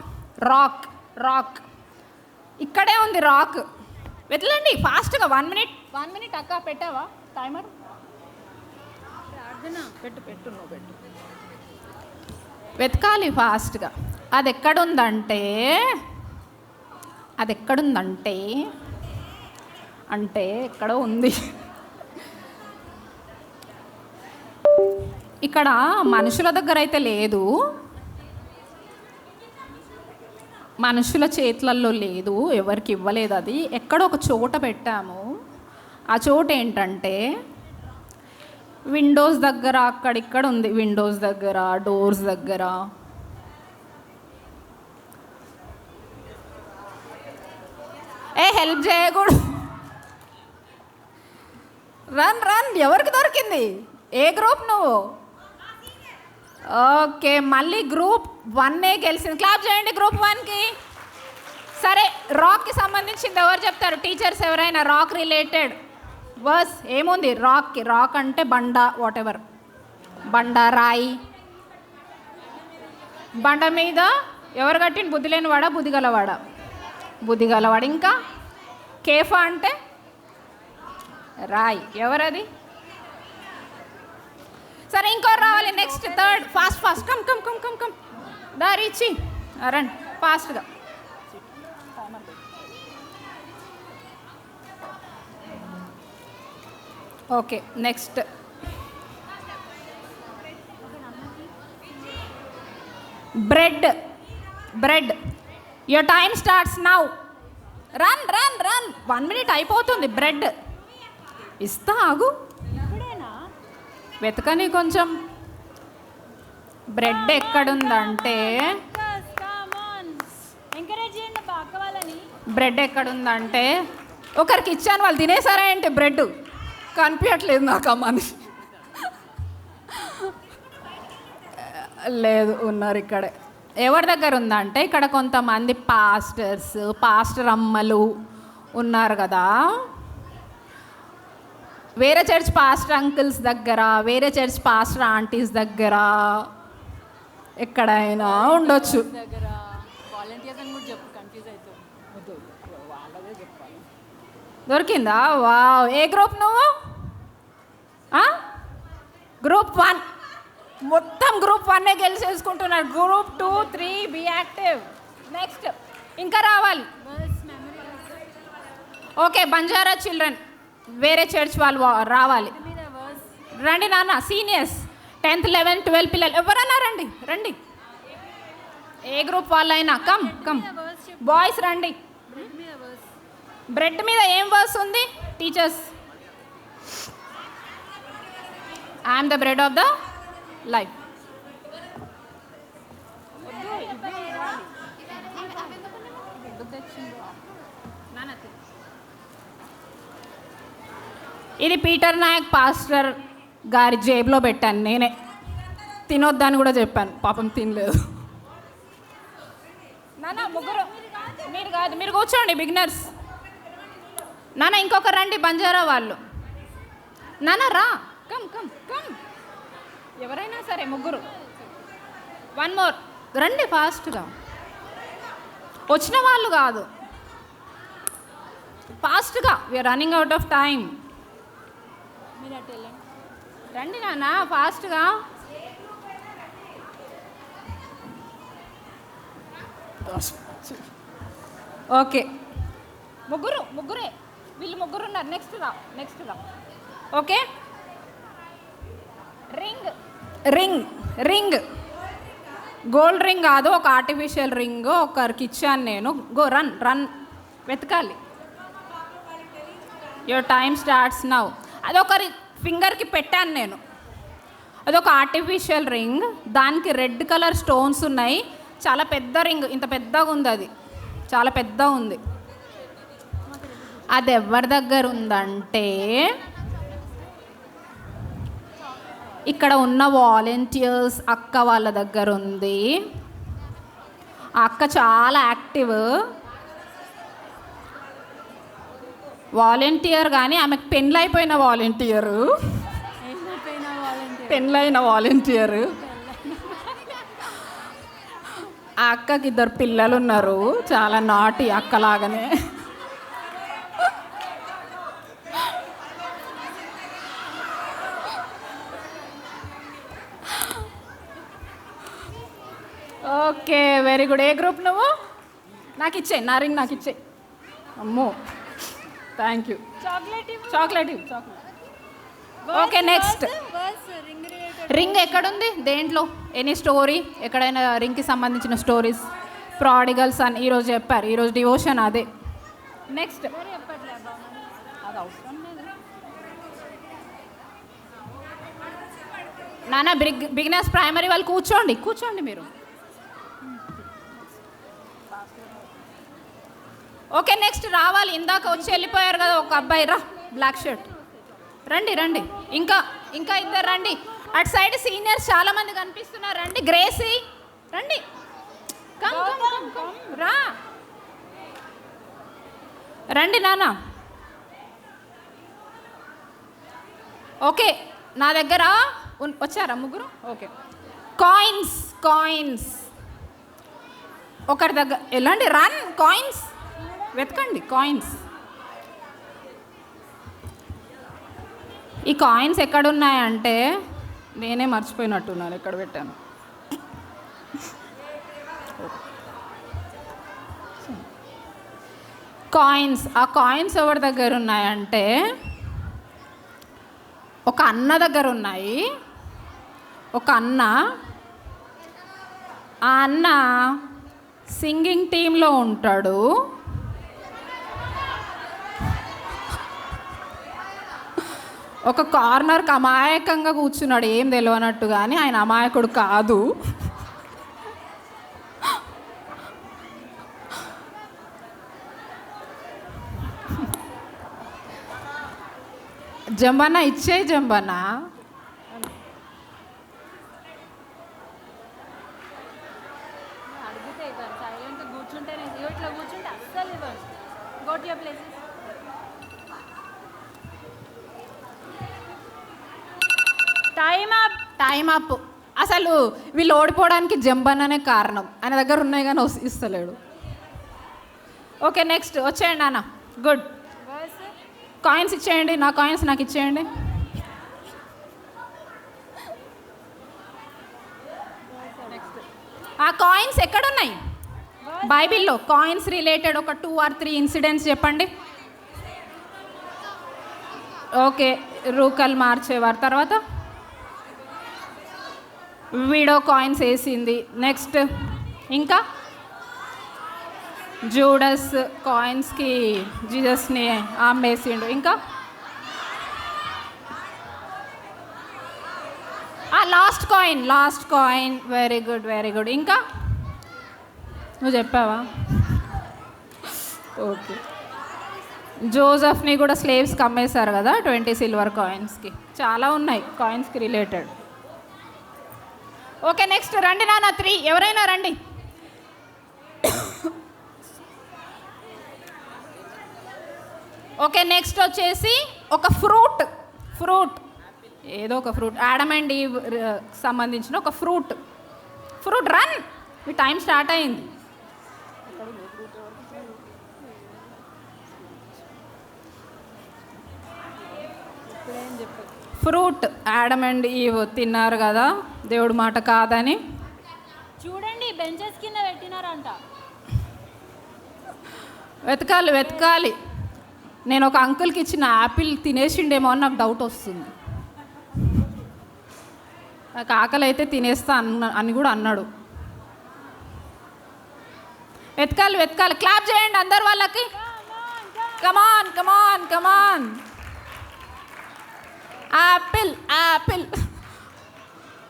A: ఇక్కడే ఉంది. రాక్ వెతలండి ఫాస్ట్గా. 1 minute అక్క. పెట్టావా టైమర్? పెట్టు నువ్వు పెట్టు. వెతకాలి ఫాస్ట్గా. అది ఎక్కడుందంటే ఎక్కడో ఉంది. ఇక్కడ మనుషుల దగ్గర అయితే లేదు, మనుషుల చేతులలో లేదు, ఎవరికి ఇవ్వలేదు. అది ఎక్కడో ఒక చోట పెట్టాము. ఆ చోట ఏంటంటే విండోస్ దగ్గర, అక్కడిక్కడ ఉంది. విండోస్ దగ్గర, డోర్స్ దగ్గర. హెల్ప్ చేయకూడదు. రన్. ఎవరికి దొరికింది? ఏ గ్రూప్ నువ్వు? ఓకే, మళ్ళీ గ్రూప్ 1 గెలిచింది. క్లాప్ చేయండి గ్రూప్ 1కి. సరే, రాక్కి సంబంధించింది ఎవరు చెప్తారు? టీచర్స్ ఎవరైనా? రాక్ రిలేటెడ్ వర్స్ ఏముంది రాక్కి? రాక్ అంటే బండ, వాట్ ఎవర్. బండ, రాయి. బండ మీద ఎవరు కట్టిన? బుద్ధి లేనివాడా, బుద్ధిగలవాడా? బుద్ధిగలవాడు. ఇంకా కేఫా అంటే రాయి. ఎవరది? సరే, ఇంకోరు రావాలి. Next, third. ఫాస్ట్. కమ్. దారి ఇచ్చి రండి ఫాస్ట్గా. Okay, next. Bread. Your time starts now. Run. 1 minute అయిపోతుంది. బ్రెడ్ ఇస్తా, ఆగు. వెతకని కొంచెం. బ్రెడ్ ఎక్కడుందంటే బ్రెడ్ ఎక్కడుందంటే ఒకరికి ఇచ్చాను, వాళ్ళు తినేసారా ఏంటి? బ్రెడ్ కనిపించట్లేదు నాకు ఆ మనిషి. లేదు, ఉన్నారు ఇక్కడే. ఎవరి దగ్గర ఉందంటే ఇక్కడ కొంతమంది పాస్టర్ అమ్మలు ఉన్నారు కదా, వేరే చర్చ్ పాస్టర్ అంకుల్స్ దగ్గర, వేరే చర్చ్ పాస్టర్ ఆంటీస్ దగ్గర, ఎక్కడైనా ఉండొచ్చు. దొరికిందా? వావ్. ఏ గ్రూప్ నువ్వు? గ్రూప్ 1. మొత్తం గ్రూప్ 1 గెలిచేసుకుంటున్నారు. Group 2, 3 be active. నెక్స్ట్ ఇంకా రావాలి. ఓకే, బంజారా చిల్డ్రన్ వేరే చర్చ్ వాళ్ళు రావాలి. రండి నాన్న, సీనియర్స్ 10th 11th 12 పిల్లలు ఎవరన్నా రండి రండి, ఏ గ్రూప్ వాళ్ళైనా కమ్ కమ్. బాయ్స్ రండి. బ్రెడ్ మీద ఏం వర్స్ ఉంది teachers? I'm the bread of the life. ఇది పీటర్ నాయక్ పాస్టర్ గారి జేబులో పెట్టాను నేనే. తినొద్దని కూడా చెప్పాను, పాపం తినలేదు. నాన్న ముగ్గురు, మీరు కాదు, మీరు కూర్చోండి బిగినర్స్. నాన్న ఇంకొక రండి, బంజారా వాళ్ళు. నాన్న రా, కమ్ కమ్ కమ్, ఎవరైనా సరే ముగ్గురు. 1 more రండి ఫాస్ట్గా. వచ్చిన వాళ్ళు కాదు, ఫాస్ట్గా, we're running out of time. రండి నాన్న ఫాస్ట్గా. ఓకే, ముగ్గురే, వీళ్ళు ముగ్గురు ఉన్నారు. నెక్స్ట్ రా. ఓకే, రింగ్ గోల్డ్ రింగ్ కాదు, ఒక ఆర్టిఫిషియల్ రింగ్ ఒకరికి ఇచ్చాను నేను. గో రన్ వెతకాలి. Your time starts now. అదొకరి ఫింగర్కి పెట్టాను నేను, అదొక ఆర్టిఫిషియల్ రింగ్, దానికి రెడ్ కలర్ స్టోన్స్ ఉన్నాయి. చాలా పెద్ద రింగ్, ఇంత పెద్దగా ఉంది, అది చాలా పెద్ద ఉంది. అది ఎవరి దగ్గర ఉందంటే ఇక్కడ ఉన్న వాలంటీర్స్ అక్క వాళ్ళ దగ్గర ఉంది. ఆ అక్క చాలా యాక్టివ్ వాలంటీర్, కానీ ఆమెకు పెళ్ళైపోయిన వాలంటీరు. పెళ్ళైన వాలంటీర్. ఆ అక్కకి 2 పిల్లలు ఉన్నారు, చాలా నాటి అక్కలాగానే. Okay, very good. ఏ గ్రూప్ నువ్వు? నాకు ఇచ్చే, నా రింగ్ నాకు ఇచ్చే. అమ్మో, thank you. Chocolate. Okay, next. Ring ఎక్కడుంది? దేంట్లో? ఎనీ స్టోరీ, ఎక్కడైనా రింగ్కి సంబంధించిన స్టోరీస్? ప్రాడిగల్స్ అని ఈరోజు చెప్పారు, ఈరోజు డివోషన్ అదే. నెక్స్ట్ అది అవసరం లేదు నాన్న. బిగినర్స్ ప్రైమరీ వాళ్ళు కూర్చోండి మీరు. ఓకే, నెక్స్ట్ రావాలి. ఇందాక వచ్చి వెళ్ళిపోయారు కదా ఒక అబ్బాయి, రా, బ్లాక్ షర్ట్. రండి. ఇంకా 2 రండి. అటు సైడ్ సీనియర్స్ చాలా మంది కనిపిస్తున్నారు. రండి. గ్రేసీ రండి, కమ్ రా. రండి నాన్న. ఓకే, నా దగ్గర వచ్చారా ముగ్గురు? ఓకే, కాయిన్స్ ఒకరి దగ్గర వెళ్ళండి. రన్, కాయిన్స్ వెతకండి. ఈ కాయిన్స్ ఎక్కడున్నాయంటే నేనే మర్చిపోయినట్టున్నాను, ఎక్కడ పెట్టాను. ఆ కాయిన్స్ ఎవరి దగ్గర ఉన్నాయంటే ఒక అన్న దగ్గర ఉన్నాయి. ఒక అన్న, ఆ అన్న సింగింగ్ టీంలో ఉంటాడు. ఒక కార్నర్కి అమాయకంగా కూర్చున్నాడు, ఏం తెలియనట్టు. కానీ ఆయన అమాయకుడు కాదు. జంబన్న ఇచ్చేయి, జంబన్న. Time up. అసలు వీళ్ళు ఓడిపోవడానికి జంబన్ననే కారణం. ఆయన దగ్గర ఉన్నాయి కానీ ఇస్తలేడు. ఓకే, నెక్స్ట్ వచ్చేయండి నాన్న. గుడ్. కాయిన్స్ ఇచ్చేయండి, నా కాయిన్స్ నాకు ఇచ్చేయండి. ఆ కాయిన్స్ ఎక్కడున్నాయి? బైబిల్లో కాయిన్స్ రిలేటెడ్ ఒక 2 or 3 ఇన్సిడెంట్స్ చెప్పండి. ఓకే, రూకల్ మార్చేవారు, తర్వాత విడో కాయిన్స్ వేసింది, నెక్స్ట్ ఇంకా జూడస్ కాయిన్స్కి జీసస్ని అమ్మేసిండు, ఇంకా లాస్ట్ కాయిన్. Very good. ఇంకా నువ్వు చెప్పావా? ఓకే, జోసెఫ్ని కూడా స్లేవ్స్కి అమ్మేశారు కదా 20 సిల్వర్ కాయిన్స్కి. చాలా ఉన్నాయి కాయిన్స్కి రిలేటెడ్. ఓకే, నెక్స్ట్ రండి నాన్న 3, ఎవరైనా రండి. ఓకే, నెక్స్ట్ వచ్చేసి ఒక ఫ్రూట్ ఏదో ఒక ఫ్రూట్, ఆడమ్ అండ్ ఈవ్ సంబంధించిన ఒక ఫ్రూట్. రన్, మీ టైం స్టార్ట్ అయింది. ఫ్రూట్ ఆడమ్ అండ్ ఈవ్ తిన్నారు కదా, దేవుడు మాట కాదని.
E: చూడండి, బెంచెస్ కింద పెట్టినారంట.
A: వెతకాలి. నేను ఒక అంకుల్కి ఇచ్చిన యాపిల్ తినేసిండేమో అని నాకు డౌట్ వస్తుంది. నాకు ఆకలి అయితే తినేస్తా అని కూడా అన్నాడు. వెతకాలి. క్లాప్ చేయండి అందరు వాళ్ళకి. కమాన్. యాపిల్.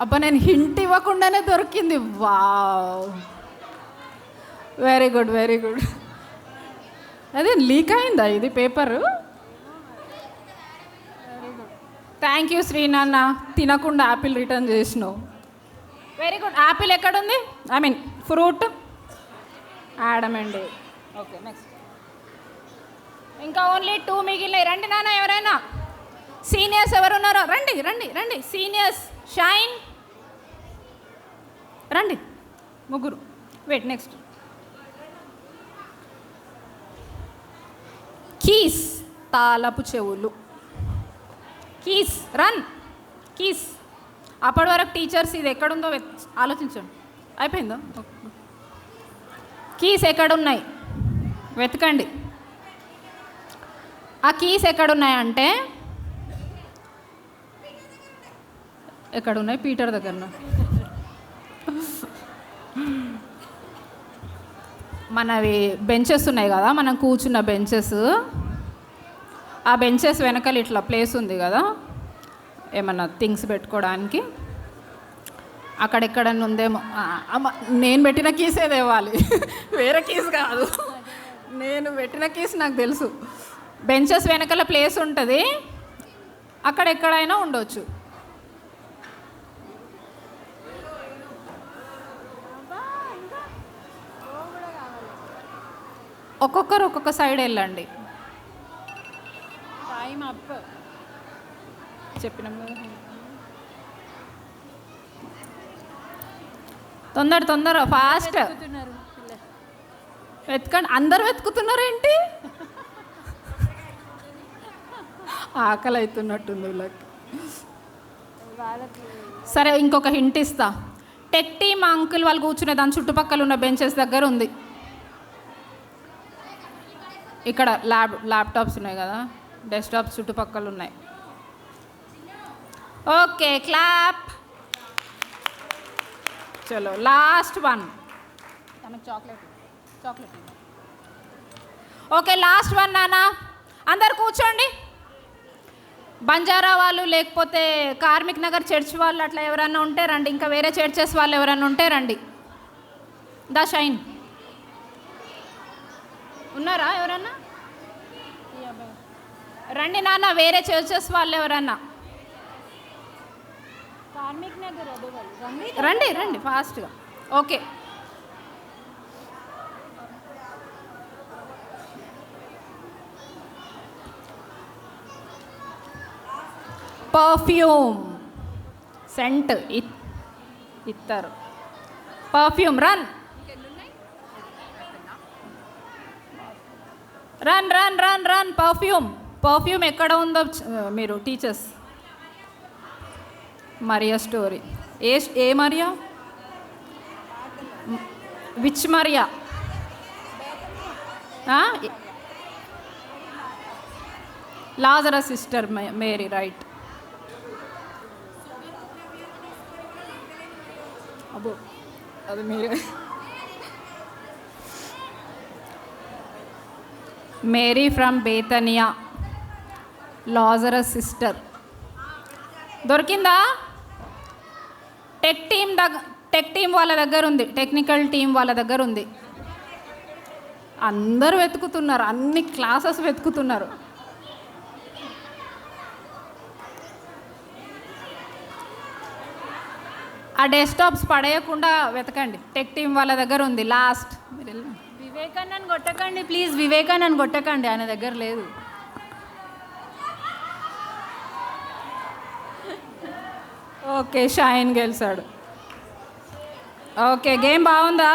A: అబ్బా, నేను హింట్ ఇవ్వకుండానే దొరికింది. Wow, very good. అదే లీక్ అయిందా ఇది పేపరు? థ్యాంక్ యూ శ్రీనాన్న, తినకుండా యాపిల్ రిటర్న్ చేసినావు. Very good. యాపిల్ ఎక్కడుంది? Fruit Adam and Eve. Okay, next. ఇంకా ఓన్లీ 2 మిగిలినాయి. రండి నాన్న, ఎవరైనా సీనియర్స్ ఎవరున్నారో రండి. సీనియర్స్ షైన్, రండి, 3. Wait, next. కీస్, తాళపు చెవులు. కీస్. అప్పటి వరకు టీచర్స్ ఇది ఎక్కడుందో ఆలోచించండి. అయిపోయిందా? కీస్ ఎక్కడున్నాయి వెతకండి. ఆ కీస్ ఎక్కడున్నాయంటే ఎక్కడున్నాయి? పీటర్ దగ్గర. మనవి బెంచెస్ ఉన్నాయి కదా, మనం కూర్చున్న బెంచెస్. ఆ బెంచెస్ వెనకాల ఇట్లా ప్లేస్ ఉంది కదా, ఏమన్నా థింగ్స్ పెట్టుకోవడానికి. అక్కడెక్కడ ఉందేమో. నేను పెట్టిన కీసే తేవాలి, వేరే కీస్ కాదు. నేను పెట్టిన కీస్ నాకు తెలుసు. బెంచెస్ వెనకాల ప్లేస్ ఉంటుంది, అక్కడెక్కడైనా ఉండొచ్చు. ఒక్కొక్కరు ఒక్కొక్క సైడ్ వెళ్ళండి. టైం అప్ చెప్పినాం కదా. తొందర ఫాస్ట్ వెతకండి. అందరు వెతుకుతున్నారు ఏంటి? ఆకలి అవుతున్నట్టుంది వీళ్ళకి. సరే, ఇంకొక హింట్ ఇస్తా. టెక్ టీమ్ అంకుల్ వాళ్ళు కూర్చునే దాని చుట్టుపక్కల ఉన్న బెంచెస్ దగ్గర ఉంది. ఇక్కడ ల్యాప్టాప్స్ ఉన్నాయి కదా, డెస్క్టాప్స్ చుట్టుపక్కల ఉన్నాయి. Okay, clap. చలో, లాస్ట్ 1. తనకు చాక్లెట్. ఓకే, లాస్ట్ 1 నాన్న. అందరు కూర్చోండి. బంజారా వాళ్ళు, లేకపోతే కార్మిక్ నగర్ చర్చ్ వాళ్ళు అట్లా ఎవరన్నా ఉంటే రండి. ఇంకా వేరే చర్చెస్ వాళ్ళు ఎవరన్నా ఉంటే రండి. దా షైన్, ఉన్నారా ఎవరన్నా? రండి నాన్న, వేరే చర్చెస్ వాళ్ళు ఎవరన్నా
E: కార్మిక్ నగర్
A: రండి ఫాస్ట్గా. ఓకే, పర్ఫ్యూమ్, సెంట్ ఇస్తారు. పర్ఫ్యూమ్. రన్. పర్ఫ్యూమ్ ఎక్కడ ఉందో మీరు టీచర్స్. Maria story. ఏ Maria? Which Maria? Lazarus sister Mary, right. అబ్బో అది మీరే. మేరీ ఫ్రమ్ బేతనియా, లాజరస్ సిస్టర్. దొరికిందా? టెక్ టీం వాళ్ళ దగ్గర ఉంది, టెక్నికల్ టీం వాళ్ళ దగ్గర ఉంది. అందరూ వెతుకుతున్నారు, అన్ని క్లాసెస్ వెతుకుతున్నారు. ఆ డెస్క్టాప్స్ పడేయకుండా వెతకండి, టెక్ టీం వాళ్ళ దగ్గర ఉంది. లాస్ట్
E: వివేకానంద్ కొట్టకండి ప్లీజ్, వివేకానంద్ కొట్టకండి, ఆయన దగ్గర లేదు.
A: ఓకే, షైన్ గెలిచాడు. ఓకే, గేమ్ బాగుందా?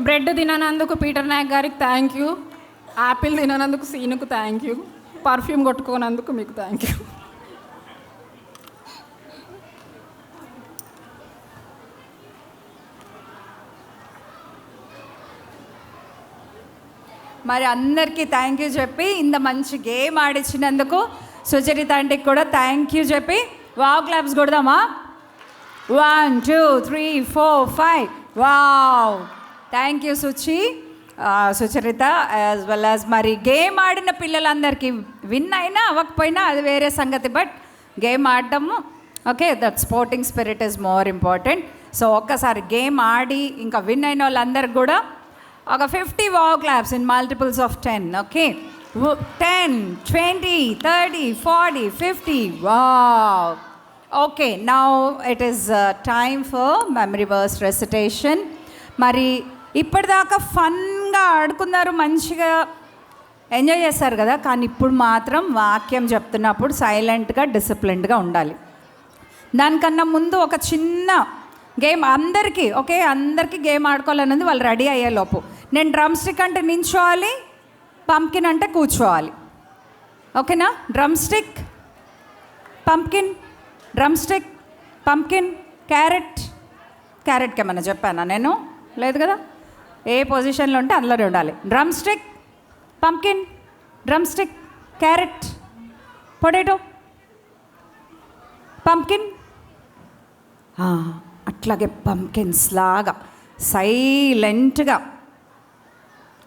A: బ్రెడ్ తిననందుకు పీటర్ నాయక్ గారికి థ్యాంక్ యూ, యాపిల్ తిననందుకు సీనుకు థ్యాంక్ యూ, పర్ఫ్యూమ్ కొట్టుకోనందుకు మీకు థ్యాంక్ యూ. మరి అందరికీ థ్యాంక్ యూ చెప్పి ఇంత మంచి గేమ్ ఆడిచ్చినందుకు సుచరిత ఆంటీకి కూడా థ్యాంక్ యూ చెప్పి వావ్ క్లాప్స్ కొడదామా? 1 2 3 4 5. Wow, thank you Sucharitha, as well as మరి గేమ్ ఆడిన పిల్లలందరికీ. విన్ అయినా అవ్వకపోయినా అది వేరే సంగతి, బట్ గేమ్ ఆడటము okay, that sporting spirit is more important. So ఒక్కసారి గేమ్ ఆడి ఇంకా విన్ అయిన వాళ్ళందరికీ కూడా ఒక 50 wow claps in multiples of 10. Okay, 10 20 30 40 50. Wow. Okay, now it is time for memory verse recitation. మరి ఇప్పటిదాకా ఫన్గా ఆడుకున్నారు, మంచిగా ఎంజాయ్ చేస్తారు కదా, కానీ ఇప్పుడు మాత్రం వాక్యం చెప్తున్నప్పుడు సైలెంట్గా డిసిప్లిన్డ్గా ఉండాలి. దానికన్నా ముందు ఒక చిన్న గేమ్ అందరికీ, ఓకే, అందరికీ గేమ్ ఆడుకోవాలన్నది వాళ్ళు రెడీ అయ్యేలోపు. నేను డ్రమ్ స్టిక్ అంటే నించోవాలి, పంప్కిన్ అంటే కూర్చోవాలి. ఓకేనా? Drum stick, pumpkin, drum stick, pumpkin, క్యారెట్కి ఏమన్నా చెప్పానా నేను? లేదు కదా. ఏ పొజిషన్లో ఉంటే అందులోనే ఉండాలి. Drum stick, pumpkin, drum stick, carrot, potato, pumpkin. అట్లాగే పంప్కిన్స్ లాగా సైలెంట్గా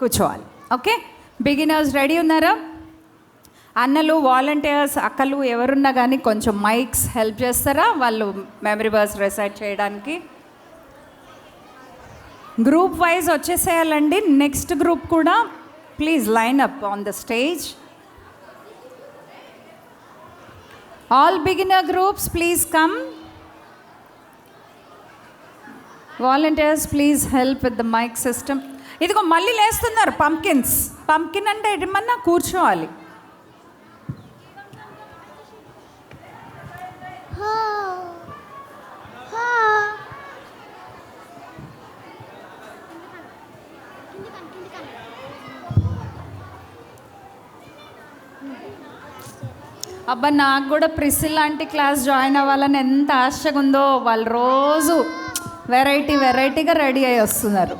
A: కూర్చోవాలి. ఓకే, బిగినర్స్ రెడీ ఉన్నారా? అన్నలు, వాలంటీర్స్, అక్కలు ఎవరున్నా కానీ కొంచెం మైక్స్ హెల్ప్ చేస్తారా వాళ్ళు మెమరీ వర్స్ రిసైట్ చేయడానికి? గ్రూప్ వైజ్ వచ్చేసేయాలండి. నెక్స్ట్ గ్రూప్ కూడా please line up on the stage. All beginner groups please come. Volunteers please help with the mic system. ఇదిగో మళ్ళీ లేస్తున్నారు పంప్కిన్స్. పంప్కిన్ అంటే ఏమన్నా కూర్చోవాలి. అబ్బా, నాకు కూడా ప్రిసిల్ లాంటి క్లాస్ జాయిన్ అవ్వాలని ఎంత ఆశగా ఉందో. వాళ్ళు రోజు వెరైటీగా రెడీ అయ్యి వస్తున్నారు.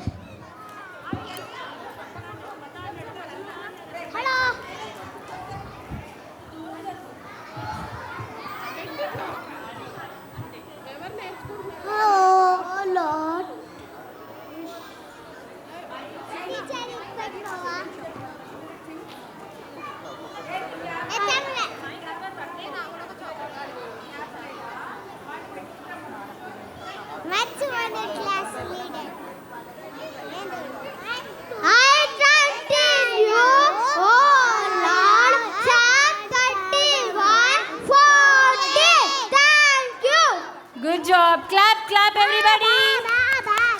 E: Good job, clap clap everybody.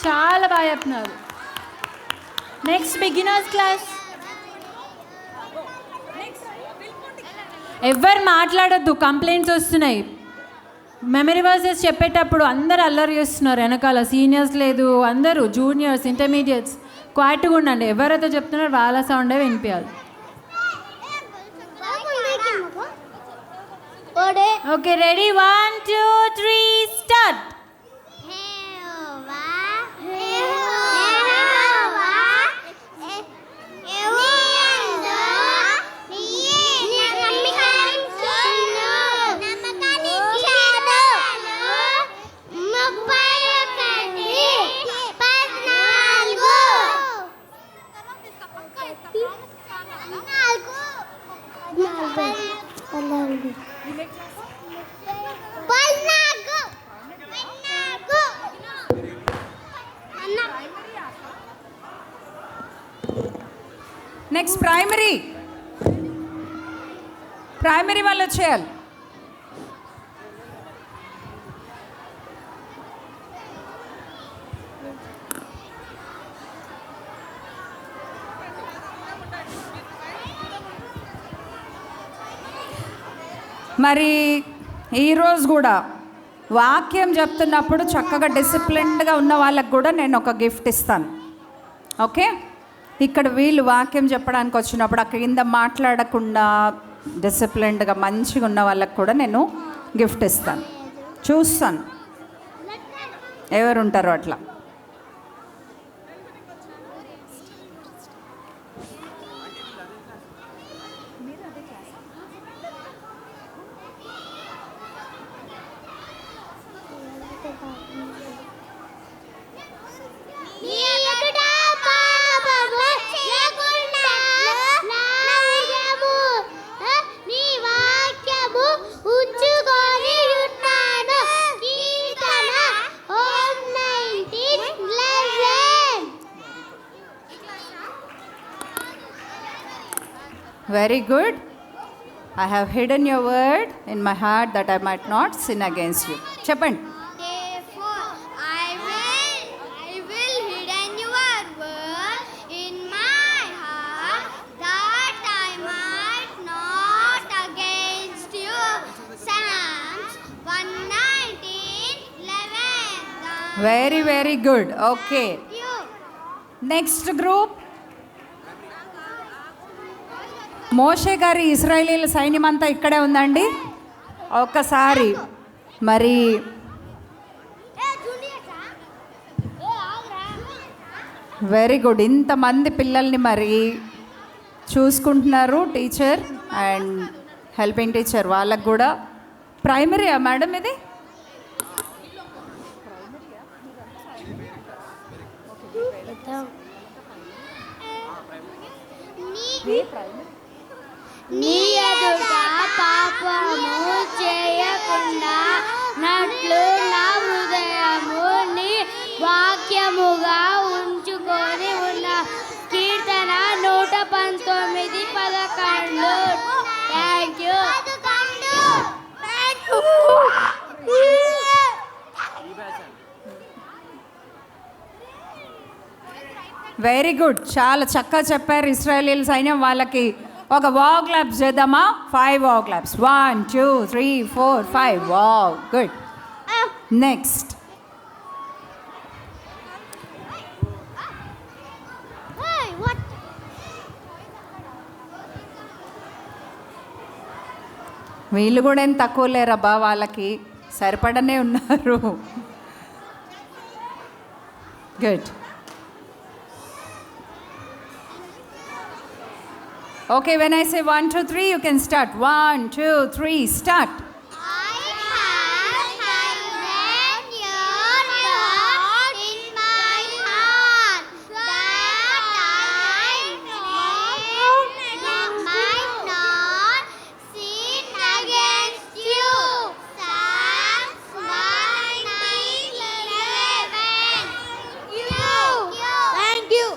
E: చాలా బాగా చెప్తున్నారు. Next beginners class. ఎవరు మాట్లాడొద్దు, కంప్లైంట్స్ వస్తున్నాయి. మెమరీ వర్సెస్ చెప్పేటప్పుడు అందరు అల్లరి చేస్తున్నారు వెనకాల. సీనియర్స్ లేదు, అందరూ జూనియర్స్, ఇంటర్మీడియట్స్ క్వాయిట్గా ఉండండి. ఎవరైతే చెప్తున్నారో వాళ్ళ సౌండే వినిపించాలి. Okay, ready? 1 2 3 start.
G: Hey,
A: next primary వాళ్ళు వచ్చేయాలి. మరి ఈరోజు కూడా వాక్యం చెప్తున్నప్పుడు చక్కగా డిసిప్లిన్డ్గా ఉన్న వాళ్ళకు కూడా నేను ఒక గిఫ్ట్ ఇస్తాను. ఓకే, ఇక్కడ వీళ్ళు వాక్యం చెప్పడానికి వచ్చినప్పుడు అక్కడ కింద మాట్లాడకుండా డిసిప్లిన్డ్గా మంచిగా ఉన్న వాళ్ళకు కూడా నేను గిఫ్ట్ ఇస్తాను. చూస్తాను ఎవరు ఉంటారో అట్లా. Very good. I have hidden your word in my heart that I might not sin against you. Cheppandi.
G: Therefore, I will hidden your word in my heart that I might not against you. Psalms 119:11.
A: Very, very good. Okay. Next group. మోషే గారి ఇశ్రాయేలీల సైన్యం అంతా ఇక్కడే ఉందండి. ఒక్కసారి మరి very good, ఇంతమంది పిల్లల్ని మరి చూసుకుంటున్నారు టీచర్ అండ్ హెల్పింగ్ టీచర్. వాళ్ళకు కూడా ప్రైమరీయా మేడం ఇది?
G: నీ ఎదుట పాపము చేయకుండా నట్లు నా హృదయము నీ వాక్యముగా ఉంచుకొని ఉన్న. కీర్తన 119:11. Thank you.
A: వెరీ గుడ్, చాలా చక్కగా చెప్పారు. ఇశ్రాయేలీల సైన్యం వాళ్ళకి ఒక వావ్ క్లాప్స్ చేద్దామా? 5 wow claps. 1 2 3 4 5. Wow, good. Next వీళ్ళు కూడా ఏం తక్కువ లేరబ్బా, వాళ్ళకి సరిపడనే ఉన్నారు. Good. Okay, when I say 1 2 3, you can start. 1 2 3, start.
G: I have hidden your word in my heart that I might not sin against you. Psalms 119:11. Thank you.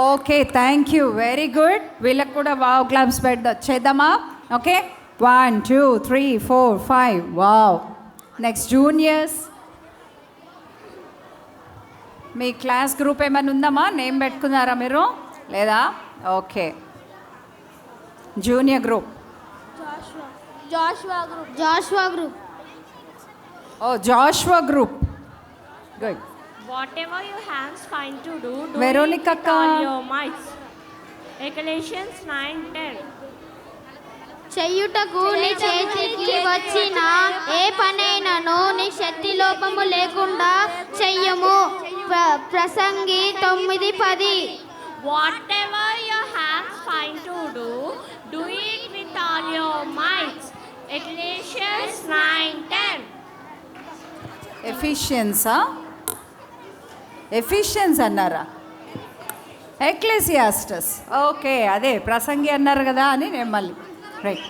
A: Okay, thank you, very good. వీళ్ళకి కూడా wow claps చేద్దామా? Okay, 1 2 3 4 5. Wow. Next juniors. మీ class group ఏమైనా ఉందామా? Name పెట్టుకున్నారా మీరు? లేదా? Okay, junior group.
G: Joshua group.
A: Oh, Joshua group. Good.
H: Whatever your hands find to do, do
A: Veronica
H: it with all your might. Ecclesiastes 9:10.
G: చెయ్యుటకు నీ చేతికి వచ్చిన ఏ పనైనను నీ శక్తి లోపము లేకుండా చెయ్యము. ప్రసంగి 9:10.
H: Whatever your hands find to do, do it with all your might. Ecclesiastes 9:10.
A: Ephesians అన్నారా? ఎక్లెసియాస్టస్. Okay, అదే ప్రసంగి అన్నారు కదా అని నేను మళ్ళీ right.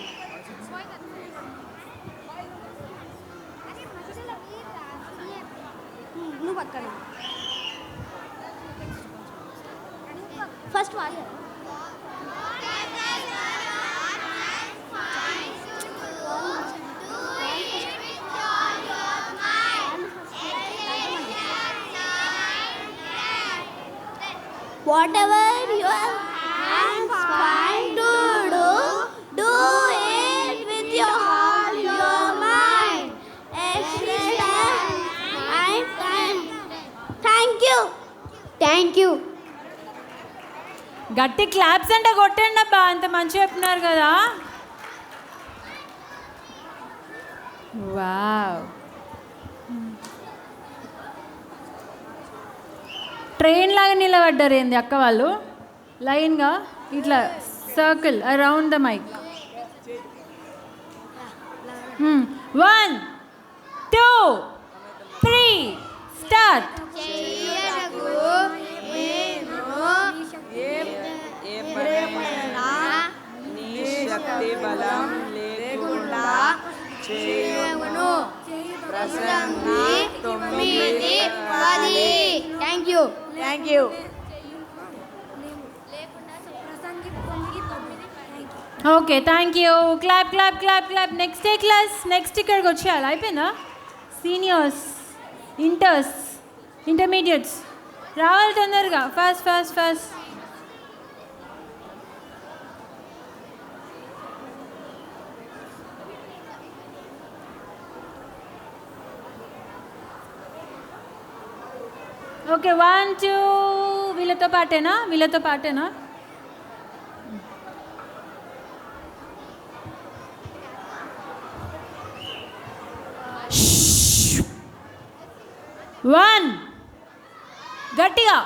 G: First whatever your hands find to do, do it with your heart, your mind. Excellent. Thank you. Thank you.
E: గట్టి claps అంటే కొట్టండి అబ్బా, అంత మంచిగా చెప్తున్నారు కదా. వావ్. ట్రైన్ లాగా నిలబడ్డారు ఏంది అక్క వాళ్ళు, లైన్గా ఇట్లా circle around the mic. 1 2 3 start.
I: శక్తి బలం లేకుండా చేయవును. ప్రసంగి 9:10.
G: Thank you.
I: Thank you.
E: Okay, thank you. Clap clap clap clap. Next ఏ క్లాస్, నెక్స్ట్ ఇక్కడికి వచ్చేయాలి. అయిపోయిందా? సీనియర్స్, ఇంటర్స్, ఇంటర్మీడియట్స్ రావాలి తొందరగా. Fast fast fast. ఓకే, 1 2 వీళ్ళతో పాటేనా? వీళ్ళతో పాటేనా? వన్ గట్టిగా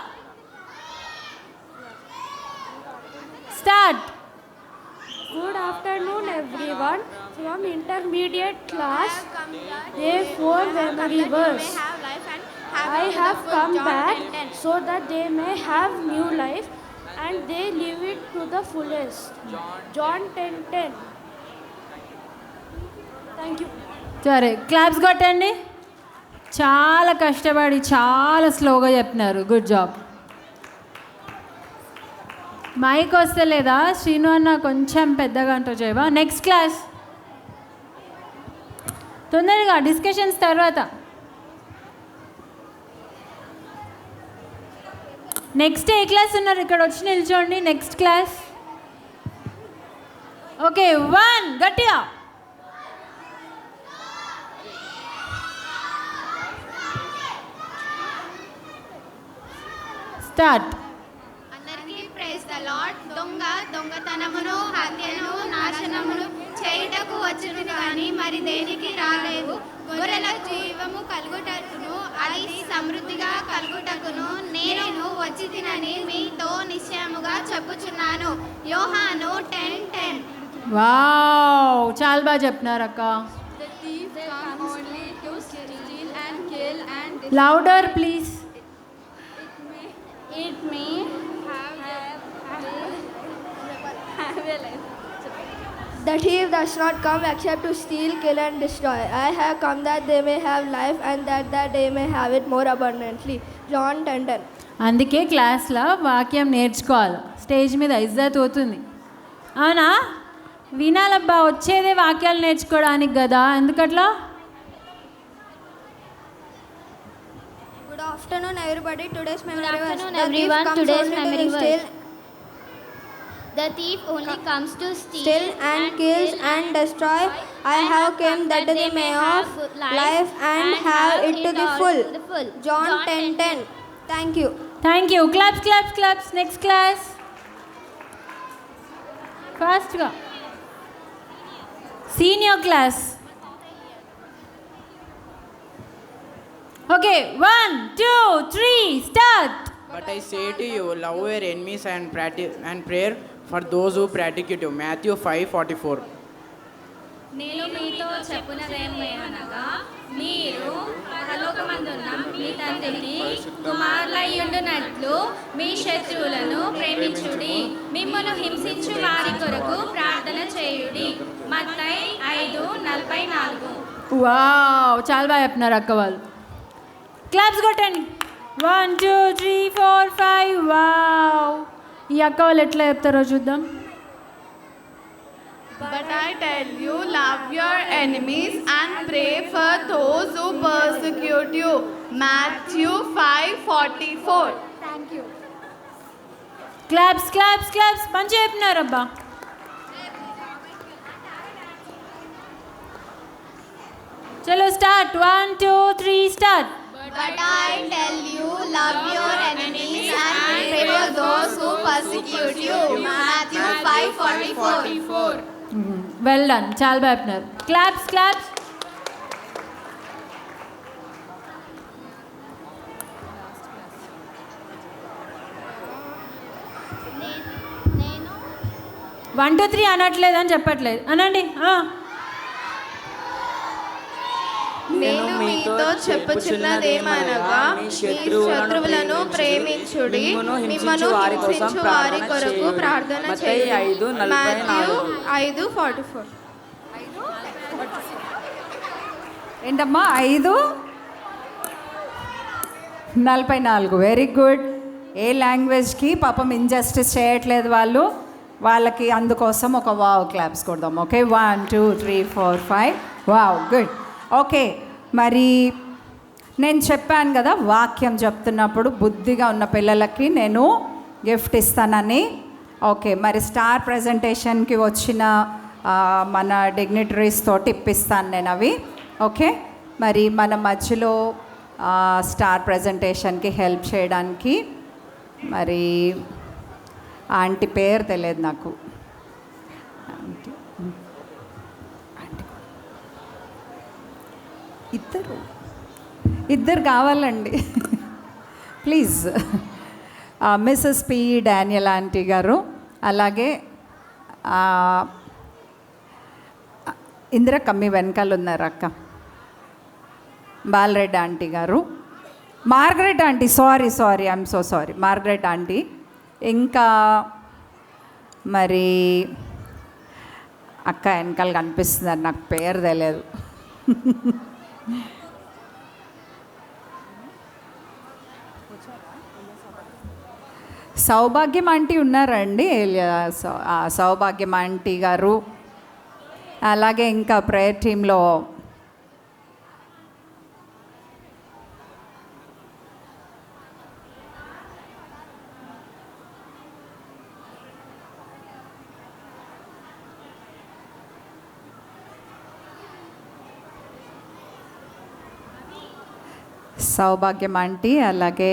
E: start.
H: Good afternoon, everyone. From intermediate class, A4 memory verse. I have come back so that they may have new life and they live it to the fullest. John 10:10. Thank you.
E: సరే, claps కొట్టండి. చాలా కష్టపడి చాలా స్లోగా చెప్పినారు. Good job. Mic వస్తలేదా శ్రీను అన్న? కొంచెం పెద్దగా అంటూ చేయవా? నెక్స్ట్ క్లాస్ తొందరగా, డిస్కషన్స్ తర్వాత. నెక్స్ట్ ఏ క్లాస్ ఉన్నారు? ఇక్కడ వచ్చి నిల్చోండి. Next class. ఓకే, 1 గట్టిగా స్టార్ట్.
G: అందరికీ ప్రైజ్ ద లార్డ్. దొంగతనమును హత్యను నాశనమును చేయుటకు వచ్చును కానీ మరి దేనికి రాలేదు. గొర్రెల జీవము కలుగుటకును అది సమృద్ధిగా కలుగుటకును నేను వచ్చి తినని మీతో నిశ్చయముగా చెప్పుచున్నాను. యోహాను 10:10.
E: వావ్, చాలా బాగా చెప్పినారు అక్క. Louder please.
G: It may have a life.
B: The thief does not come except to steal, kill, and destroy. I have come that they may have life and that they may have it more abundantly. John 10:10.
E: అందుకే క్లాస్లో వాక్యం నేర్చుకోవాలి. Stage మీద ఇజ్జత్ అవుతుంది. అవునా? వినాలబ్బా, వచ్చేదే వాక్యాలు నేర్చుకోవడానికి కదా. ఎందుకట్లా?
B: Good afternoon, everybody. Today's memory
G: Good
B: verse.
G: afternoon,
B: The
G: everyone.
B: thief comes
G: Today's
B: only to
G: memory
B: steal,
G: verse. The thief only comes to
B: steal and kills and destroy. I have come that they may have life and have it to the full. John 10:10. Thank you.
E: Thank you. Claps claps claps. Next class ఫాస్ట్గా. Senior class. Okay, 1 2 3 start.
I: But I say to you, love your enemies and prayer for those who practice it. Matthew 5:44.
H: నేను మీతో చెప్పునదేమనగా మీరు పరలోకమందున్న మీ తండ్రికి కుమారులయ్యుండునట్లు మీ శత్రువులను ప్రేమించుడి, మిమ్మల్ని హింసించు వారి కొరకు ప్రార్థన చేయుడి. మత్తయి 5:44.
E: వావ్, చాలా బాగా చెప్పినారు అక్క వాళ్ళు. క్లాప్స్ కొట్టండి. 1 2 3 4 5. వావ్, ఈ అక్క వాళ్ళు ఎట్లా చెప్తారో చూద్దాం.
H: But I tell you, love your enemies and pray for those who persecute you. Matthew 5:44. Thank you.
E: Claps claps claps, మంచిగా చెప్పినారబ్బా. చలో start, 1 2 3 start.
G: But I tell you, love your enemies and pray for those who persecute you. Matthew 5:44.
E: Well done, చాలా బాగా చెప్పినారు. Claps claps.
G: నేను
E: 1 2 3 అనట్లేదు అని చెప్పట్లేదు, అనండి.
H: నేను మీతో చెప్పుచున్నదేమనగా మీ శత్రువులను ప్రేమించుడి, మిమ్మను హింసించు వారి కొరకు ప్రార్థన చేయుడి. మాథ్యూ 5:44.
A: ఏంటమ్మా 5:44. Very good. ఏ లాంగ్వేజ్కి పాపం ఇంజస్టిస్ చేయట్లేదు వాళ్ళు, వాళ్ళకి అందుకోసం ఒక వావ్ క్లాప్స్ కొడదాం. ఓకే, 1 2 3 4 5. Wow, good. ఓకే, మరి నేను చెప్పాను కదా వాక్యం చెప్తున్నప్పుడు బుద్ధిగా ఉన్న పిల్లలకి నేను గిఫ్ట్ ఇస్తానని. ఓకే, మరి స్టార్ ప్రజెంటేషన్కి వచ్చిన మన డిగ్నిటరీస్ తోటి ఇప్పిస్తాను నేను అవి. ఓకే, మరి మన మధ్యలో స్టార్ ప్రజెంటేషన్కి హెల్ప్ చేయడానికి మరి ఆంటీ పేరు తెలియదు నాకు. ఇద్దరు కావాలండి please. Mrs P Daniel aunty గారు, అలాగే ఇందిరక్క మీ వెనకాల ఉన్నారు అక్క, బాలరెడ్డి ఆంటీ గారు, Margaret aunty, sorry I'm so sorry, Margaret aunty, ఇంకా మరి అక్క వెనకాల కనిపిస్తున్నారు, నాకు పేరు తెలియదు. సౌభాగ్యం ఆంటీ ఉన్నారండి, సౌభాగ్యం ఆంటీ గారు, అలాగే ఇంకా ప్రేయర్ టీంలో సౌభాగ్యం ఆంటీ, అలాగే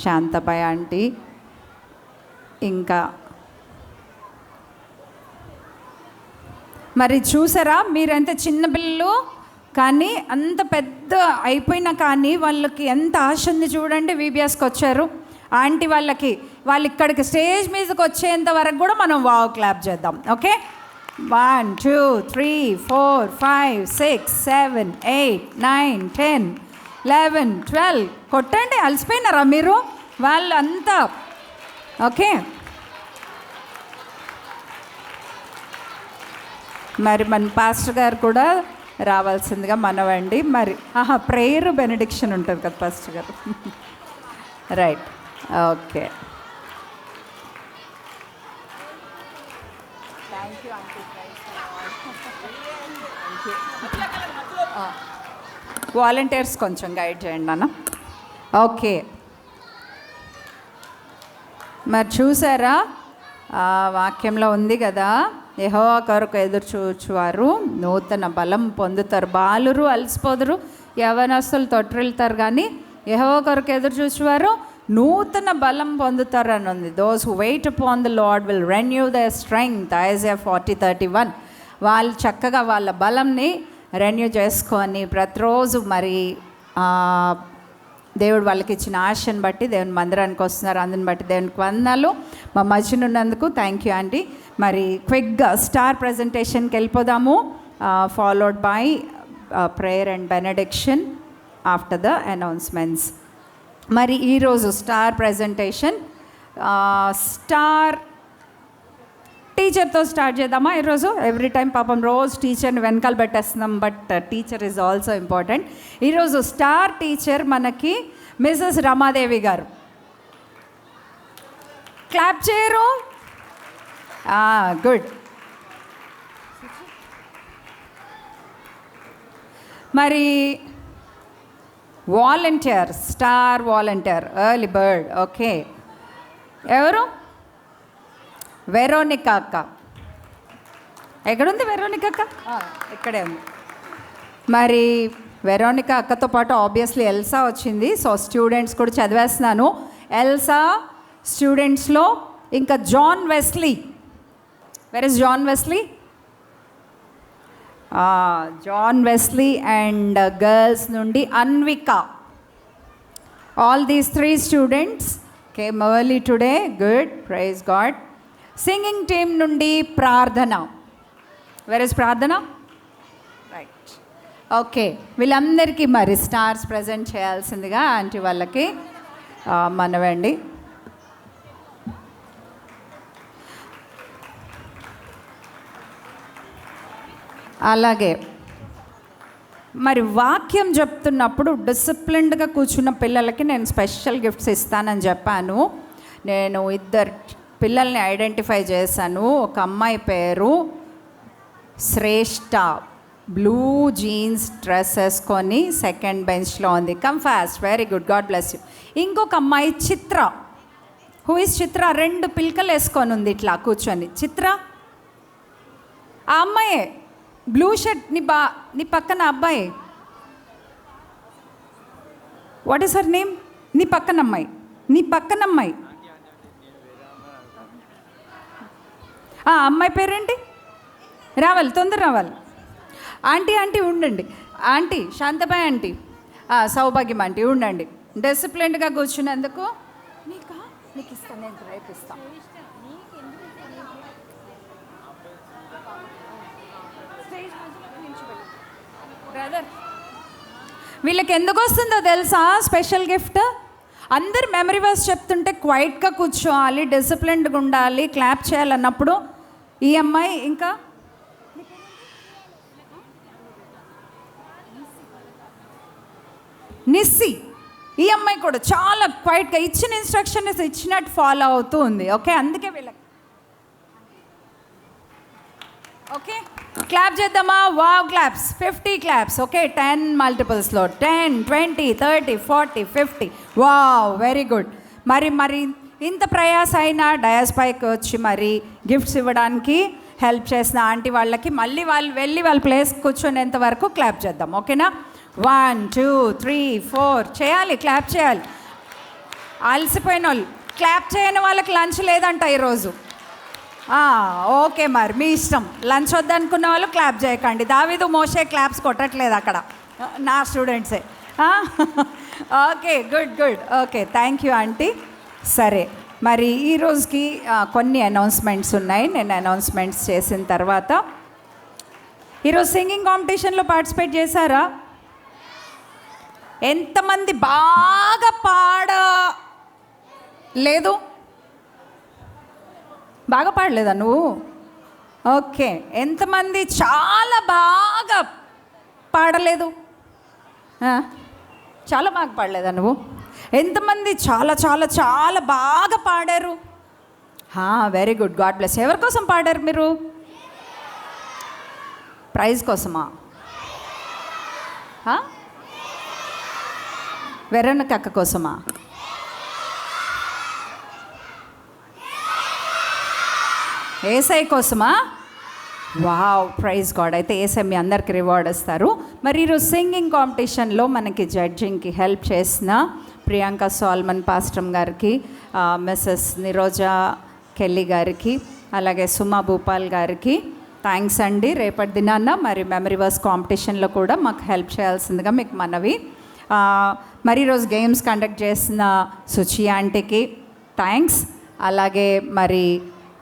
A: శాంతబాయ్ ఆంటీ, ఇంకా మరి చూసారా మీరంత చిన్న పిల్లలు కానీ అంత పెద్ద అయిపోయినా కానీ వాళ్ళకి ఎంత ఆశ ఉంది చూడండి. వీబీఎస్కి వచ్చారు ఆంటీ వాళ్ళకి, వాళ్ళు ఇక్కడికి స్టేజ్ మీదకి వచ్చేంత వరకు కూడా మనం వావ్ క్లాప్ చేద్దాం. ఓకే, 1 2 3 4 5 6 7 8 9 10 11 12 కొట్టండి. అలసిపోయినారా మీరు? వాళ్ళు అంతా ఓకే. మరి మన పాస్టర్ గారు కూడా రావాల్సిందిగా మనవండి. మరి ప్రేయర్ బెనడిక్షన్ ఉంటుంది కదా పాస్టర్ గారు. Right, okay. వాలంటీర్స్ కొంచెం గైడ్ చేయండి నాన్న. ఓకే, మరి చూసారా వాక్యంలో ఉంది కదా, యెహోవా కొరకు ఎదురు చూచువారు నూతన బలం పొందుతారు, బాలురు అలసిపోదురు, యవనస్తులు తొట్టిల్తారు, కానీ యెహోవా కొరకు ఎదురు చూచువారు నూతన బలం పొందుతారు అని ఉంది. Those who wait upon the Lord will renew their strength, Isaiah 40:31. వాళ్ళు చక్కగా వాళ్ళ బలంని రెన్యూ చేసుకొని ప్రతిరోజు మరి దేవుడు వాళ్ళకి ఇచ్చిన ఆశను బట్టి దేవుని మందిరానికి వస్తున్నారు. అందుని బట్టి దేవునికి వందనాలు. మా మధ్యన ఉన్నందుకు థ్యాంక్ యూ ఆంటీ. మరి క్విక్గా స్టార్ ప్రజెంటేషన్కి వెళ్ళిపోదాము, followed by prayer and benediction after the announcements. మరి ఈరోజు స్టార్ ప్రజెంటేషన్ స్టార్ టీచర్తో స్టార్ట్ చేద్దామా ఈరోజు? ఎవ్రీ టైం పాపం రోజు టీచర్ని వెనకాల పెట్టేస్తున్నాం, but teacher is also important. ఈరోజు స్టార్ టీచర్ మనకి మిసెస్ రమాదేవి గారు. క్లాప్ చేయరు? గుడ్. మరి volunteer, star volunteer, early bird. Okay, ఎవరు? వెరోనికా అక్క. ఎక్కడుంది వెరోనికా అక్క? ఇక్కడే ఉంది. మరి వెరోనికా అక్కతో పాటు ఆబ్వియస్లీ ఎల్సా వచ్చింది. సో స్టూడెంట్స్ కూడా చదివేస్తున్నాను. ఎల్సా స్టూడెంట్స్లో ఇంకా John Wesley. Where is John Wesley? John Wesley and girls నుండి Anvika. All these 3 students came early today. Good, praise God. Singing team నుండి Prarthana. Where is Prarthana? Right. Okay, వీళ్ళందరికీ మరి స్టార్స్ ప్రజెంట్ చేయాల్సిందిగా ఆంటీ వాళ్ళకి మనవండి. అలాగే మరి వాక్యం చెప్తున్నప్పుడు డిసిప్లిన్డ్గా కూర్చున్న పిల్లలకి నేను స్పెషల్ గిఫ్ట్స్ ఇస్తానని చెప్పాను. నేను 2 పిల్లల్ని ఐడెంటిఫై చేశాను. ఒక అమ్మాయి పేరు శ్రేష్ఠ, బ్లూ జీన్స్ డ్రెస్ వేసుకొని సెకండ్ బెంచ్లో ఉంది. Come fast, very good, God bless you. ఇంకొక అమ్మాయి చిత్ర. హూ ఇస్ చిత్ర? 2 పిల్కలు వేసుకొని ఉంది ఇట్లా కూర్చొని. చిత్ర ఆ అమ్మాయే, బ్లూ షర్ట్. నీ పక్కన అబ్బాయి, వాట్ ఈస్ హర్ నేమ్? నీ పక్కన అమ్మాయి, నీ పక్కన అమ్మాయి. అమ్మాయి పేరేంటి? రావాలి, తొందర రావాలి. ఆంటీ ఉండండి. ఆంటీ శాంతబాయ్ ఆంటీ, సౌభాగ్యం ఆంటీ ఉండండి. డిసిప్లిన్డ్గా కూర్చున్నందుకు నీకు ఇస్తాను, నేను రేపు ఇస్తాను. బ్రదర్, వీళ్ళకి ఎందుకు వస్తుందో తెలుసా స్పెషల్ గిఫ్ట్? అందరు మెమరీ వర్స్ చెప్తుంటే క్వైట్గా కూర్చోవాలి, డిసిప్లిన్డ్గా ఉండాలి, క్లాప్ చేయాలన్నప్పుడు ఈ అమ్మాయి ఇంకా నిస్సి, ఈ అమ్మాయి కూడా చాలా క్వైట్గా ఇచ్చిన ఇన్స్ట్రక్షన్ ఇచ్చినట్టు ఫాలో అవుతూ ఉంది. ఓకే, అందుకే వీళ్ళకి ఓకే క్లాప్ చేద్దామా? Wow, claps, 50 claps. Okay, 10 మల్టిపుల్స్లో 10, 20, 30, 40, 50. Wow, very good. మరి ఇంత ప్రయాస అయినా డయాస్ పైకి వచ్చి మరి గిఫ్ట్స్ ఇవ్వడానికి హెల్ప్ చేసిన ఆంటీ వాళ్ళకి మళ్ళీ వాళ్ళు వెళ్ళి వాళ్ళ ప్లేస్ కూర్చునేంత వరకు క్లాప్ చేద్దాం. ఓకేనా? 1, 2, 3, 4 చేయాలి, క్లాప్ చేయాలి. అలసిపోయిన వాళ్ళు, క్లాప్ చేయని వాళ్ళకి లంచ్ లేదంట ఈరోజు. ఓకే, మరి మీ ఇష్టం. లంచ్ వద్దనుకున్న వాళ్ళు క్లాప్ చేయకండి. దావీదు మోషే క్లాప్స్ కొట్టట్లేదు అక్కడ, నా స్టూడెంట్సే. Okay, good. Okay, thank you aunty. సరే, మరి ఈ రోజుకి కొన్ని అనౌన్స్మెంట్స్ ఉన్నాయి. నేను అనౌన్స్మెంట్స్ చేసిన తర్వాత, ఈరోజు సింగింగ్ కాంపిటీషన్లో పార్టిసిపేట్ చేశారా? ఎంతమంది బాగా పాడలేదు? బాగా పాడలేదా నువ్వు? ఓకే, ఎంతమంది చాలా బాగా పాడలేదు? చాలా బాగా పాడలేదా నువ్వు? ఎంతమంది చాలా చాలా చాలా బాగా పాడారు? Very good, God bless. ఎవరి కోసం పాడారు మీరు? ప్రైజ్ కోసమా? వెరోనికా అక్క కోసమా? ఏసై కోసమా? Wow, praise God. అయితే ఏసై మీ అందరికి రివార్డ్ ఇస్తారు. మరి ఈరోజు సింగింగ్ కాంపిటీషన్లో మనకి జడ్జింగ్కి హెల్ప్ చేసిన ప్రియాంక సాల్మన్ పాస్టమ్ గారికి, మిస్సెస్ నిరోజా కెల్లి గారికి, అలాగే సుమా భూపాల్ గారికి థ్యాంక్స్ అండి. రేపటి దినాన్న మరి మెమరీ వర్స్ కాంపిటీషన్లో కూడా మాకు హెల్ప్ చేయాల్సిందిగా మీకు మనవి. మరి ఈరోజు గేమ్స్ కండక్ట్ చేసిన సుచి ఆంటీకి థ్యాంక్స్. అలాగే మరి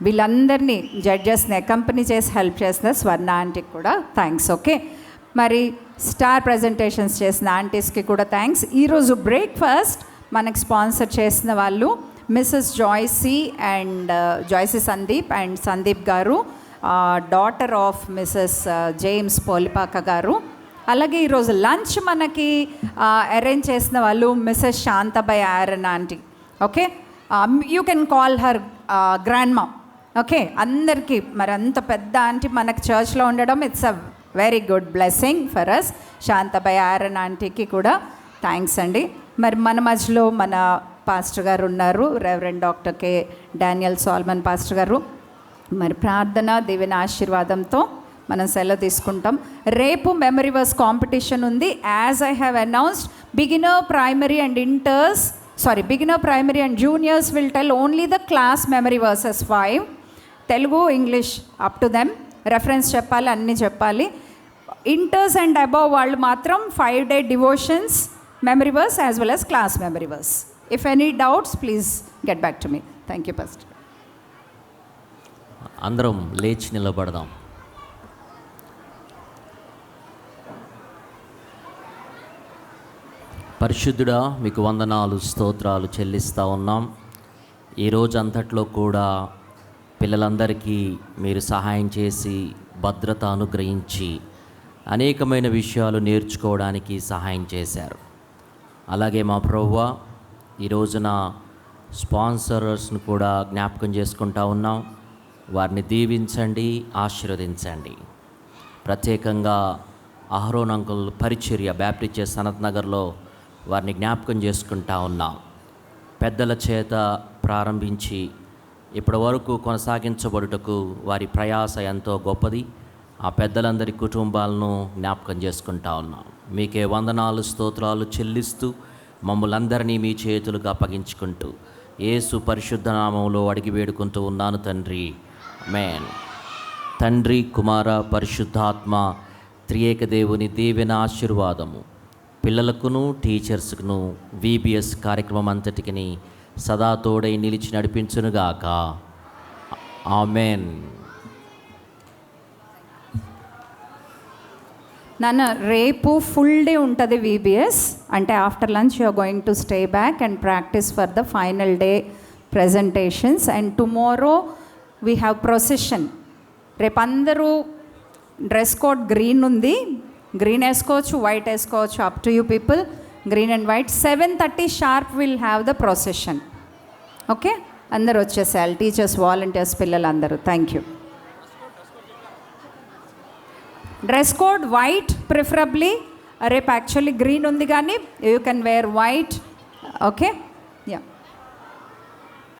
A: వీళ్ళందరినీ జడ్జెస్ని అకంపెనీ చేసి హెల్ప్ చేసిన స్వర్ణ ఆంటీకి కూడా థ్యాంక్స్. ఓకే, మరి స్టార్ ప్రజెంటేషన్స్ చేసిన ఆంటీస్కి కూడా థ్యాంక్స్. ఈరోజు బ్రేక్ఫాస్ట్ మనకి స్పాన్సర్ చేసిన వాళ్ళు Mrs Joycy Sandeep and Sandeep గారు, daughter of Mrs James Polipaka గారు. అలాగే ఈరోజు లంచ్ మనకి అరేంజ్ చేసిన వాళ్ళు Mrs Shanthabai Aaron aunty. Okay, you can call her grandma. Okay, అందరికీ మరి అంత పెద్ద ఆంటీ మనకు చర్చ్లో ఉండడం it's a very good blessing for us. Shanthabai Aaron ఆంటీకి కూడా థ్యాంక్స్ అండి. మరి మన మధ్యలో మన పాస్టర్ గారు ఉన్నారు, reverend doctor K Daniel Solomon pastor గారు. మరి ప్రార్థన దేవుని ఆశీర్వాదంతో మనం సెలవు తీసుకుంటాం. రేపు మెమరీ వర్స్ కాంపిటీషన్ ఉంది. As I have announced, beginner primary and juniors will tell only the class memory verses 5. Telugu English up to them. Reference చెప్పాలి, అన్నీ చెప్పాలి. ఇంటర్స్ అండ్ అబవ్ వాళ్ళు మాత్రం 5-day devotions memory verse as well as class memory verse. If any doubts please get back to me. Thank you pastor.
J: అందరం లేచి నిలబడదాం. పరిశుద్ధుడా, మీకు వందనాలు, స్తోత్రాలు చెల్లిస్తూ ఉన్నాం. ఈరోజు అంతట్లో కూడా పిల్లలందరికీ మీరు సహాయం చేసి భద్రత అనుగ్రహించి అనేకమైన విషయాలు నేర్చుకోవడానికి సహాయం చేశారు. అలాగే మా ప్రభువా, ఈ రోజున స్పాన్సరర్స్ను కూడా జ్ఞాపకం చేసుకుంటా ఉన్నాం. వారిని దీవించండి, ఆశీర్వదించండి. ప్రత్యేకంగా అహరోన్ అంకుల్ పరిచర్య బ్యాప్టిస్ట్ చర్చ్ సనత్ నగర్లో వారిని జ్ఞాపకం చేసుకుంటా ఉన్నాం. పెద్దల చేత ప్రారంభించి ఇప్పటి వరకు కొనసాగించబడుటకు వారి ప్రయాస ఎంతో గొప్పది. ఆ పెద్దలందరి కుటుంబాలను జ్ఞాపకం చేసుకుంటా ఉన్నాం. మీకే వందనాలు, స్తోత్రాలు చెల్లిస్తూ మమ్మల్ని అందరినీ మీ చేతులకు అప్పగించుకుంటూ యేసు పరిశుద్ధ నామంలో అడిగి వేడుకుంటూ ఉన్నాను తండ్రి, ఆమేన్. తండ్రి, కుమార, పరిశుద్ధాత్మ త్రియేక దేవుని దీవెన ఆశీర్వాదము పిల్లలకును టీచర్స్కును VBS కార్యక్రమం అంతటికి సదా తోడై నిలిచి నడిపించునుగాక. ఆమేన్.
A: నాన్న, రేపు ఫుల్ డే ఉంటుంది VBS. అంటే after lunch you are going to stay back and practice for the final day presentations. And tomorrow we have procession. రేపు అందరూ డ్రెస్ కోడ్ గ్రీన్ ఉంది. గ్రీన్ వేసుకోవచ్చు, వైట్ వేసుకోవచ్చు, up to you people. Green and white. 7:30 sharp will have the procession. Okay, అందరు వచ్చేసేయాలి, teachers, volunteers, పిల్లలందరూ. Thank you. Dress code white preferably. రేపు actually green ఉంది కానీ you can wear white. Okay.